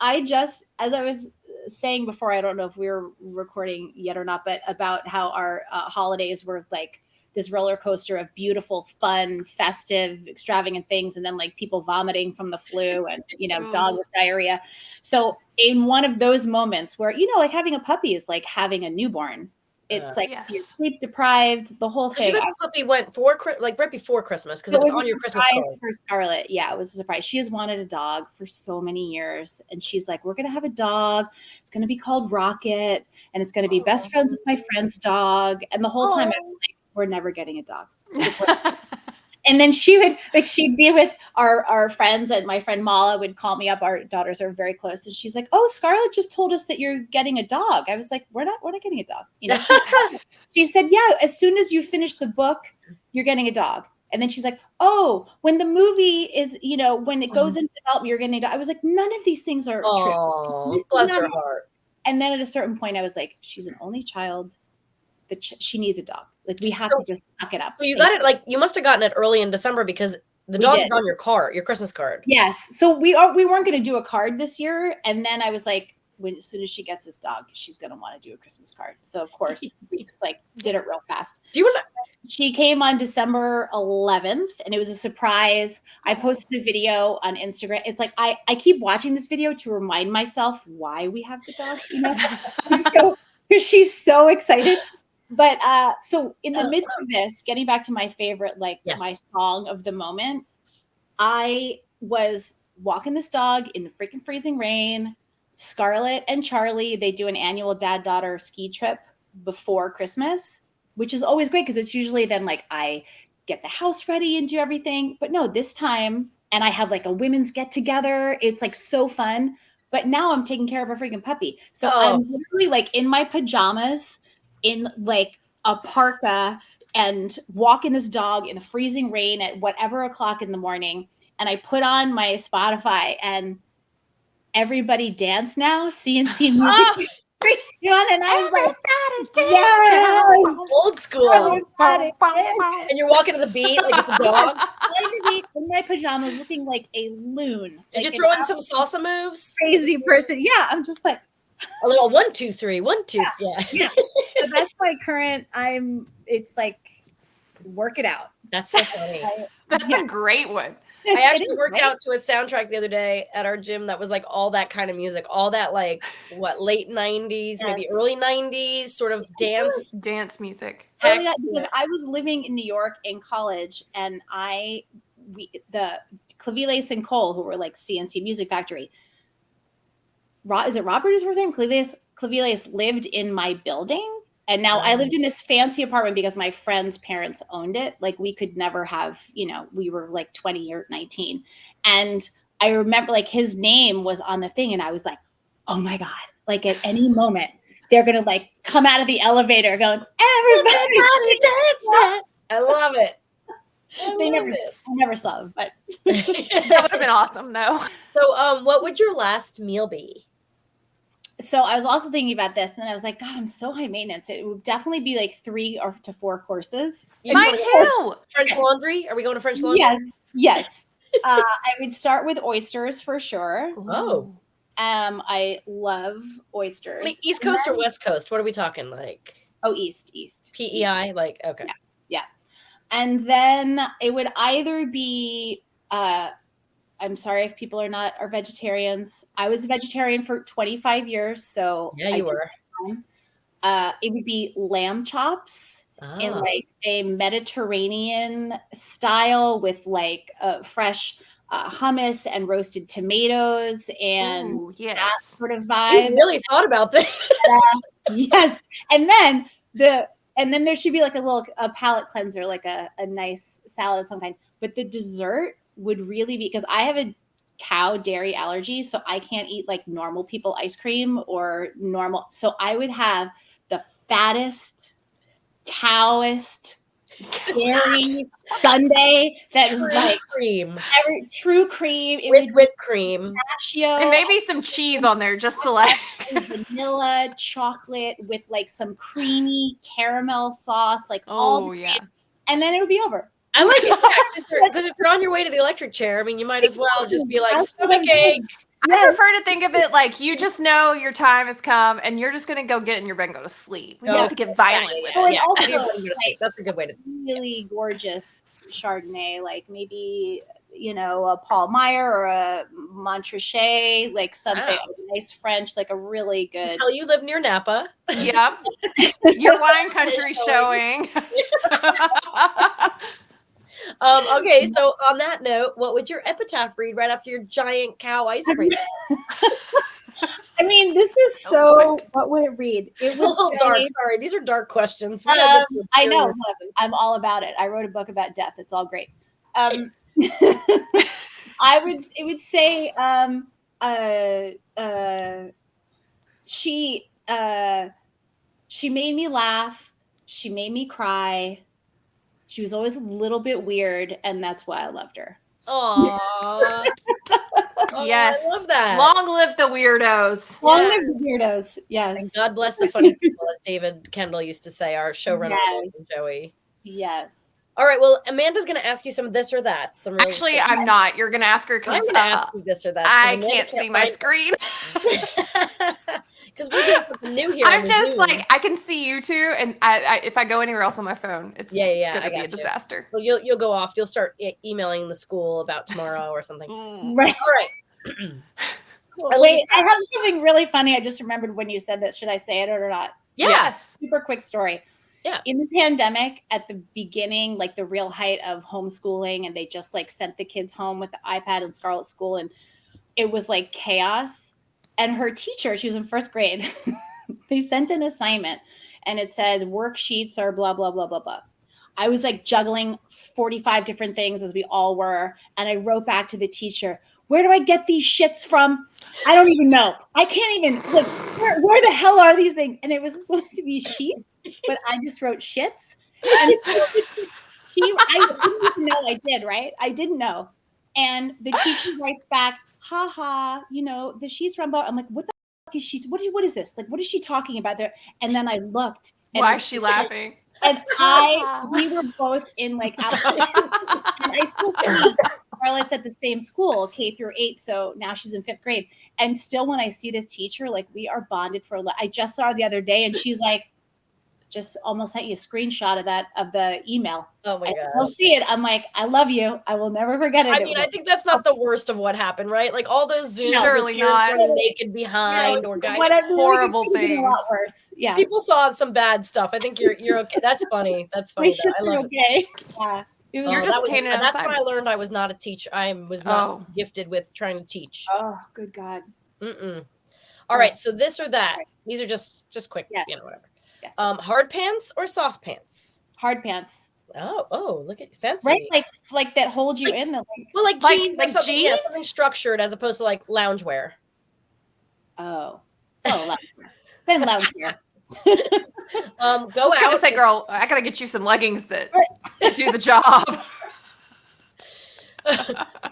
as I was saying before, I don't know if we were recording yet or not, but about how our holidays were like this roller coaster of beautiful, fun, festive, extravagant things, and then like people vomiting from the flu and, you know, dog with diarrhea. So in one of those moments where, you know, like having a puppy is like having a newborn. It's like you're sleep deprived, the whole thing. You got the puppy went for like right before Christmas because it was on your Christmas card. For Scarlett, yeah, it was a surprise. She has wanted a dog for so many years, and she's like, "We're gonna have a dog. It's gonna be called Rocket, and it's gonna be best friends with my friend's dog." And the whole time, I was like, "We're never getting a dog." And then she'd be with our friends, and my friend Mala would call me up. Our daughters are very close, and she's like, "Oh, Scarlett just told us that you're getting a dog." I was like, "We're not getting a dog." You know, she said, "Yeah, as soon as you finish the book, you're getting a dog." And then she's like, "Oh, when the movie is, you know, when it goes into development, you're getting a dog." I was like, "None of these things are true." Oh, bless her heart. And then at a certain point, I was like, "She's an only child. She needs a dog. Like, we have to just suck it up." So you got it, like, you must have gotten it early in December because the dog is on your card, your Christmas card. Yes. So we weren't going to do a card this year. And then I was like, as soon as she gets this dog, she's going to want to do a Christmas card. So of course we just like did it real fast. Do you want to? She came on December 11th and it was a surprise. I posted the video on Instagram. It's like, I keep watching this video to remind myself why we have the dog, you know? So she's so excited. But so in the midst of this, getting back to my favorite, like my song of the moment, I was walking this dog in the freaking freezing rain. Scarlett and Charlie, they do an annual dad-daughter ski trip before Christmas, which is always great because it's usually then like I get the house ready and do everything. But no, this time, and I have like a women's get together. It's like so fun. But now I'm taking care of a freaking puppy. So I'm literally like in my pajamas, in like a parka, and walking this dog in the freezing rain at whatever o'clock in the morning. And I put on my Spotify and Everybody Dance Now, CNC music. And I was like, yes, old school. And you're walking to the beat like the dog. In my pajamas looking like a loon. Did you throw in some salsa moves? Crazy person. Yeah, I'm just like, a little 1, 2, 3, 1, 2. Yeah. So that's my current. It's like, work it out. That's so funny. That's a great one. I actually worked out to a soundtrack the other day at our gym that was like all that kind of music, all that like late 90s, maybe early 90s sort of dance music. Because I was living in New York in college, and the Clavilace and Cole, who were like CNC Music Factory. Is it Robert is her name? Clavilace lived in my building. And now I lived in this fancy apartment because my friend's parents owned it. Like we could never have, you know, we were like 20 or 19. And I remember like his name was on the thing. And I was like, oh my God, like at any moment, they're going to like come out of the elevator going, everybody dance that. I love it. I never saw them, but that would have been awesome though. So what would your last meal be? So I was also thinking about this, and I was like, God, I'm so high maintenance. It would definitely be like 3 to 4 courses. Mine too. French laundry? Are we going to French laundry? Yes. I would start with oysters for sure. Oh. I love oysters. Wait, East Coast or West Coast? What are we talking like? Oh, East. PEI? Like, okay. Yeah. And then it would either be I'm sorry if people are vegetarians. I was a vegetarian for 25 years, so yeah, you were. It would be lamb chops in like a Mediterranean style with like fresh hummus and roasted tomatoes and that sort of vibe. You really thought about this. Yes, and then there should be like a palate cleanser, like a nice salad of some kind. But the dessert would really be, because I have a cow dairy allergy, so I can't eat like normal people ice cream or normal. So I would have the fattest, cowest dairy sundae that is like cream, true cream with whipped cream, pistachio, and maybe some cheese on there just to like vanilla, chocolate with like some creamy caramel sauce, like all the cream. And then it would be over. I like it because if you're on your way to the electric chair, I mean, you might as well just be like stomach ache. I prefer to think of it like you just know your time has come and you're just going to go get in your bed and go to sleep. We don't have to get violent with Well, it. and also, Everyone go to sleep. That's a good way to. really gorgeous Chardonnay, like maybe, a Paul Meyer or a Montrachet, like something nice French, like a really good. Until you live near Napa. Yep. Your wine country showing. Okay, so on that note, what would your epitaph read right after your giant cow ice cream? I mean, this is so. What would it read? It's a little dark. Sorry, these are dark questions. I know. Look, I'm all about it. I wrote a book about death. It's all great. It would say she made me laugh, she made me cry, she was always a little bit weird, and that's why I loved her. Aww. Yes. I love that. Long live the weirdos. Long live the weirdos. Yes. And God bless the funny people, as David Kendall used to say, our showrunner, Joey. Yes. All right. Well, Amanda's going to ask you some this or that. Actually, I'm not. You're going to ask her I'm because going to ask you this or that. I can't see my screen. Because we're doing something new here. I'm just like, I can see you two, and I if I go anywhere else on my phone, it's going to be a disaster. Well, you'll go off. You'll start emailing the school about tomorrow or something. Right. All right. Wait, I have something really funny. I just remembered when you said that. Should I say it or not? Yes. Super quick story. Yeah. In the pandemic, at the beginning, like the real height of homeschooling, and they just like sent the kids home with the iPad in Scarlett's school, and it was like chaos. And her teacher, she was in first grade, they sent an assignment and it said worksheets are blah, blah, blah, blah, blah. I was like juggling 45 different things, as we all were. And I wrote back to the teacher, where do I get these shits from? I don't even know. I can't even, like, where the hell are these things? And it was supposed to be sheets, but I just wrote shits. And so I didn't even know I did, right? I didn't know. And the teacher writes back, haha, the sheets from, I'm like, what the fuck is she? What is this? Like, what is she talking about there? And then I looked. And why is she laughing? And we were both in like, absolutely. And I still see Scarlett's at the same school, K through 8. So now she's in 5th grade. And still when I see this teacher, like we are bonded for, I just saw her the other day and she's like, just almost sent you a screenshot of the email. Oh my God. I still see it. I'm like, I love you. I will never forget it. I mean, I think that's not the worst of what happened, right? Like all those Zooms, surely not. running naked behind, or guys, horrible things. A lot worse. Yeah. People saw some bad stuff. I think you're okay. That's funny. That's funny. My shits are okay. Yeah. You're just painted that's when I learned I was not a teacher. I was not gifted with trying to teach. Oh, good God. All right. So this or that. These are just quick. Yes. Whatever. Yes. Hard pants or soft pants? Hard pants. Oh, look at fancy. Right, like that hold you in the like jeans, like something, jeans? yeah, something structured as opposed to like loungewear. Loungewear. Then loungewear. Go I was gonna say, girl, I gotta get you some leggings that do the job.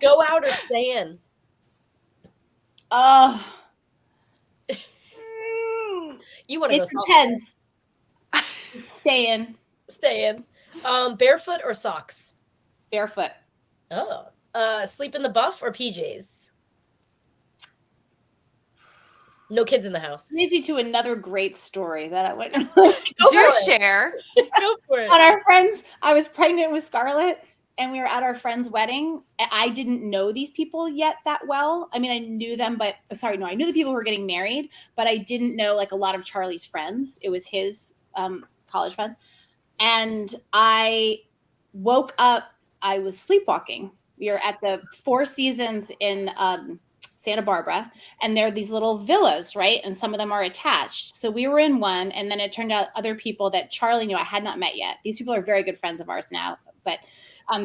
Go out or stay in? You want to go? It depends. Stay in. Stay in. Barefoot or socks? Barefoot. Oh. Sleep in the buff or PJs? No kids in the house. Leads me to another great story that I went. Do share. Go for it. On our friends, I was pregnant with Scarlett, and we were at our friend's wedding. I didn't know these people yet that well. I mean, I knew them, I knew the people who were getting married, but I didn't know like a lot of Charlie's friends. It was his college friends. And I woke up, I was sleepwalking. We were at the Four Seasons in Santa Barbara, and there are these little villas, right? And some of them are attached. So we were in one, and then it turned out other people that Charlie knew I had not met yet. These people are very good friends of ours now, but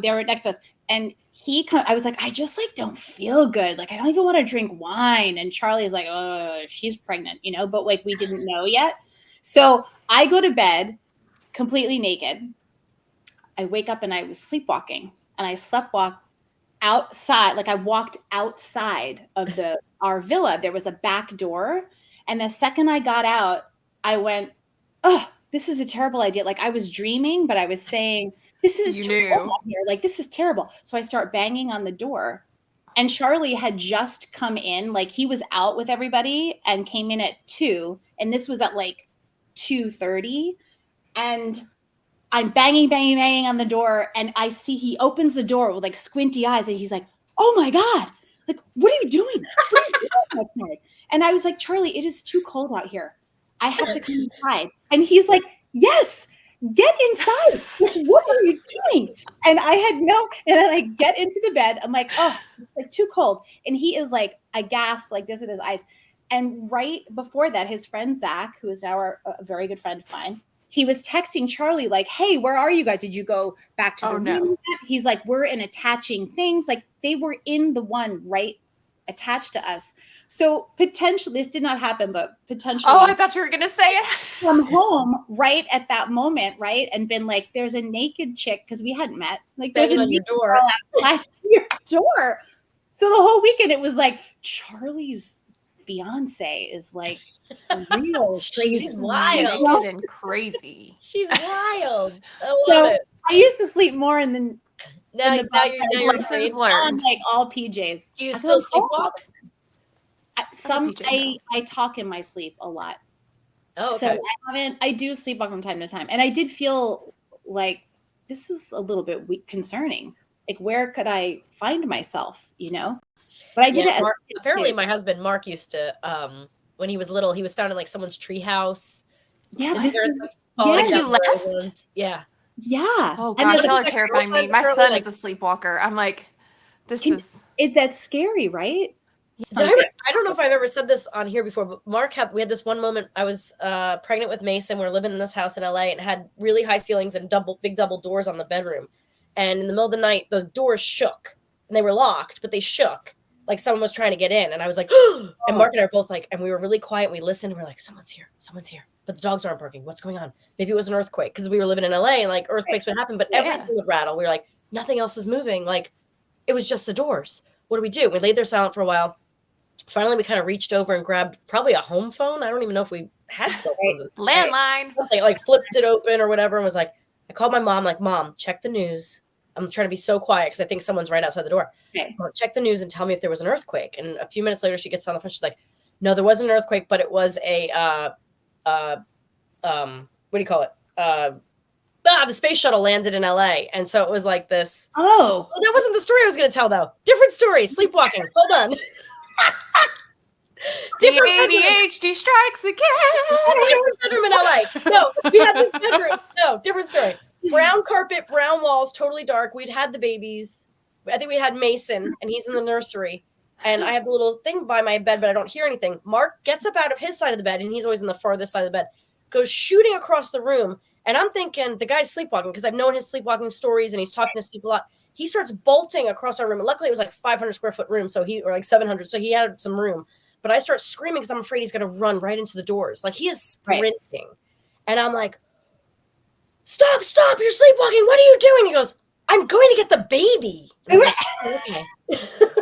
they were next to us. And I was like, I just like don't feel good. Like, I don't even want to drink wine. And Charlie's like, oh, she's pregnant, but like we didn't know yet. So I go to bed completely naked. I wake up and I was sleepwalking, and I sleptwalked outside. Like I walked outside of our villa. There was a back door. And the second I got out, I went, oh, this is a terrible idea. Like I was dreaming, but I was saying, this is terrible out here. Like, this is terrible. So I start banging on the door, And Charlie had just come in, like he was out with everybody and came in at 2. And this was at like 2:30. And I'm banging on the door. And I see he opens the door with like squinty eyes. And he's like, oh my God, like, what are you doing? What are you doing outside? And I was like, Charlie, it is too cold out here. I have to come inside. And he's like, yes, get inside. Like, what are you doing? And and then I get into the bed. I'm like, oh, it's like too cold. And he is like aghast like this with his eyes. And right before that, his friend Zach, who is now a very good friend of mine, he was texting Charlie like, hey, where are you guys? Did you go back to the room yet? He's like, we're in attaching things. Like they were in the one right attached to us. So potentially, this did not happen, but potentially. Oh, I thought you were going to say it. Come home right at that moment, right? And been like, there's a naked chick, because we hadn't met. Like there's a naked girl outside your door. So the whole weekend, it was like, Charlie's fiance is like real crazy. She's wild. Naked and crazy. She's wild. I love it. I used to sleep more in the now you're lessons learned. on like all PJs. Do you still sleepwalk? I talk in my sleep a lot. Oh, okay. So I do sleepwalk from time to time. And I did feel like this is a little bit concerning. Like, where could I find myself, you know? But I did it. Apparently my husband, Mark, used to, when he was little, he was found in like someone's treehouse. Yeah. Like he left? Yeah. Yeah. Oh gosh, y'all are terrifying me. My son is a sleepwalker. I'm like, that's scary, right? I don't know if I've ever said this on here before, but we had this one moment. I was pregnant with Mason. We were living in this house in LA and had really high ceilings and big double doors on the bedroom. And in the middle of the night, the doors shook and they were locked, but they shook like someone was trying to get in. And I was like, and Mark and I were both like, and we were really quiet. And we listened. And we're like, someone's here. But the dogs aren't barking. What's going on? Maybe it was an earthquake because we were living in LA and like earthquakes would happen, but everything would rattle. We were like, nothing else is moving. Like it was just the doors. What do? We laid there silent for a while. Finally, we kind of reached over and grabbed probably a home phone. I don't even know if we had cell phones. Landline. Something, like flipped it open or whatever and was like, I called my mom, like, Mom, check the news. I'm trying to be so quiet because I think someone's right outside the door. Okay. Check the news and tell me if there was an earthquake. And a few minutes later, she gets on the phone. She's like, no, there wasn't an earthquake, but it was a, what do you call it? The space shuttle landed in LA. And so it was like this. Oh. Well, that wasn't the story I was going to tell, though. Different story. Sleepwalking. Hold on. The ADHD strikes again. Different bedroom in LA. No, we had this bedroom. No, different story. Brown carpet, brown walls, totally dark. We'd had the babies. I think we had Mason, and he's in the nursery. And I have the little thing by my bed, but I don't hear anything. Mark gets up out of his side of the bed, and he's always in the farthest side of the bed, goes shooting across the room. And I'm thinking the guy's sleepwalking because I've known his sleepwalking stories, and he's talking to sleep a lot. He starts bolting across our room. And luckily, it was like 500 square foot room, or like 700. So he had some room. But I start screaming because I'm afraid he's going to run right into the doors. Like he is sprinting. Right. And I'm like, stop, you're sleepwalking. What are you doing? He goes, I'm going to get the baby. Like, okay.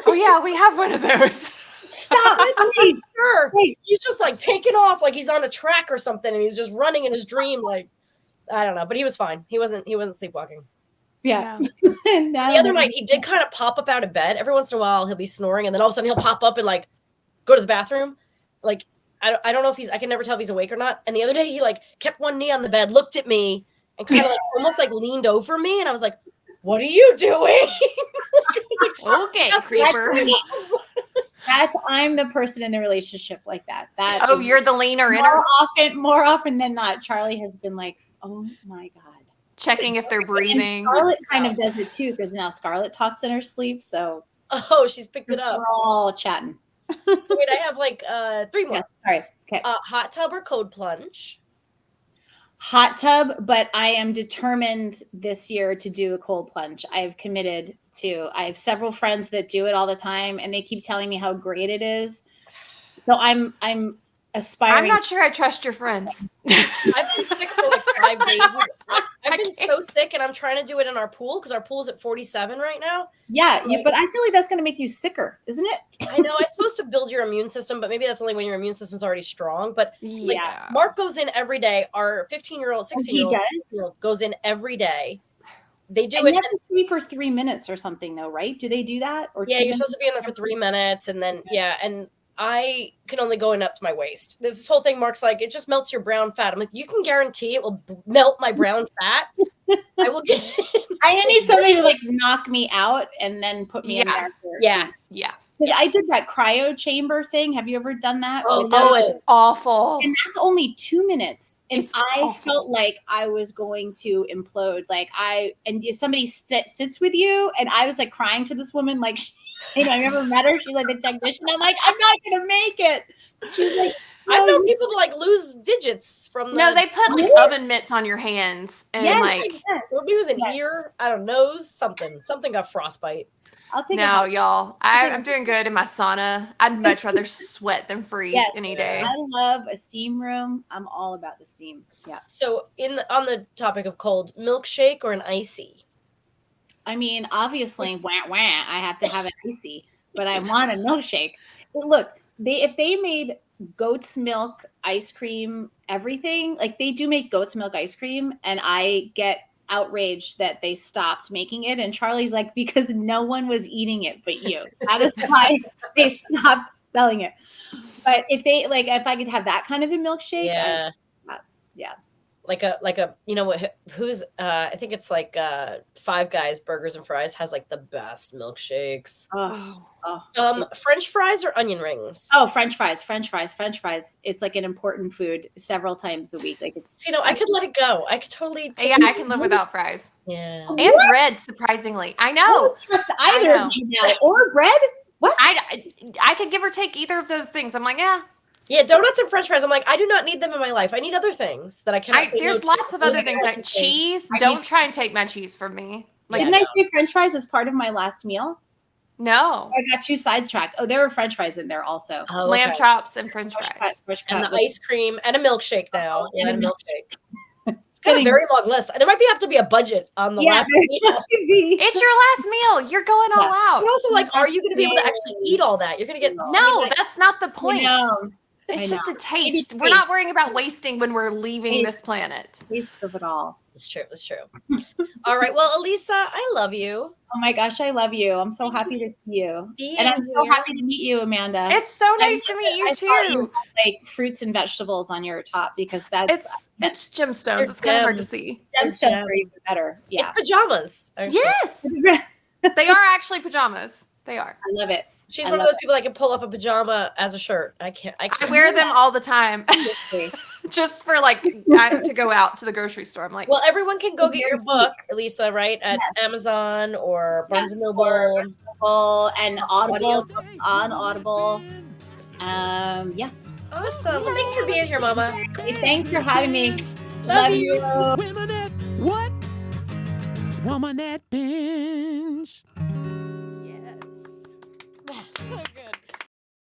Oh yeah, we have one of those. Stop, please. Sure. He's just like taking off like he's on a track or something. And he's just running in his dream. Like, I don't know, but he was fine. He wasn't sleepwalking. Yeah. The other night he did kind of pop up out of bed. Every once in a while he'll be snoring. And then all of a sudden he'll pop up and like, go to the bathroom. Like, I don't know if I can never tell if he's awake or not. And the other day he like kept one knee on the bed, looked at me and kind of like almost like leaned over me. And I was like, what are you doing? Like, okay, creeper. I'm the person in the relationship like that. You're the leaner inner. More often than not, Charlie has been like, oh my God. Checking if they're breathing. And Scarlett kind of does it too, because now Scarlett talks in her sleep. So she's picked it up. We're all chatting. So wait, I have like 3 more. Yes, sorry. Okay. Hot tub or cold plunge? Hot tub, but I am determined this year to do a cold plunge. I have committed to. I have several friends that do it all the time, and they keep telling me how great it is. So I'm aspiring. I'm not sure I trust your friends. I've been sick for like 5 days. I've been so sick, and I'm trying to do it in our pool because our pool's at 47 right now. Yeah, but I feel like that's going to make you sicker, isn't it? I know it's supposed to build your immune system, but maybe that's only when your immune system's already strong. But like, Mark goes in every day. Our 16-year-old goes in every day. they do And it. you have to stay for 3 minutes or something, though, right? Do they do that? Or Yeah, 2 you're minutes? supposed to be in there for 3 minutes, and then and I can only go in up to my waist. There's this whole thing. Mark's like, it just melts your brown fat. I'm like, you can guarantee it will melt my brown fat? I will get. I need somebody to like knock me out and then put me in there. Yeah. Because I did that cryo chamber thing. Have you ever done that? Oh, Oh, it's awful. And that's only 2 minutes. And It's I awful. felt like I was going to implode. And somebody sits with you, and I was like crying to this woman, like, I never met her. She's like the technician. I'm like, I'm not gonna make it. She's like, I've known people to like lose digits from the. No, they put like oven mitts on your hands and maybe it was an ear. I don't know, something got frostbite. I'll take No, y'all. I'm doing good in my sauna. I'd much rather sweat than freeze any day. I love a steam room. I'm all about the steam. Yeah. So on the topic of cold, milkshake or an icy? I mean, obviously, I have to have an icy, but I want a milkshake. Look, if they made goat's milk ice cream, everything, like they do make goat's milk ice cream, and I get outraged that they stopped making it. And Charlie's like, because no one was eating it but you. That is why they stopped selling it. But if I could have that kind of a milkshake, Yeah. Like a who's I think it's like Five Guys Burgers and Fries has like the best milkshakes. French fries or onion rings? Oh, French fries. It's like an important food several times a week. Like it's I could let it go. I could totally I can live without fries. Yeah. And bread, surprisingly. I know. I don't trust either of you now. Or bread? What? I could give or take either of those things. I'm like, Yeah, donuts and French fries. I'm like, I do not need them in my life. I need other things that I cannot say there's no lots to. of other things like cheese. Don't try and take my cheese from me. Like, Didn't I say French fries as part of my last meal? No. I got 2 sidetracked. Oh, there were French fries in there also. Oh, Lamb chops and French fries. Fresh and cut the ice cream and a milkshake now. and And a a milkshake. It's got a very long list. There might have to be a budget on the last meal. It's your last meal. You're going all out. But also, like, are you going to be able to actually eat all that? You're going to get No, that's not the point. It's just a taste. We're not worrying about wasting when we're leaving this planet. Taste of it all. It's true. All right. Well, Elisa, I love you. Oh my gosh, I love you. I'm so happy to see you. And I'm so happy to meet you, Amanda. It's so nice to meet you I too. thought you had, like fruits and vegetables on your top because that's it's gemstones. It's kind of hard to see. Gemstones are even better. Yeah. It's pajamas. Yes. They are actually pajamas. They are. I love it. She's one of those people that can pull off a pajama as a shirt. I can't. I wear them all the time. Just for like to go out to the grocery store. I'm like, well, everyone can go get your book, Elisa, right? At Amazon or Barnes & Noble. And Audible on Audible. Yeah. Awesome. Well, thanks for being here, Mama. Hey, thanks for having me. Love you. Women at what? Woman at Binge.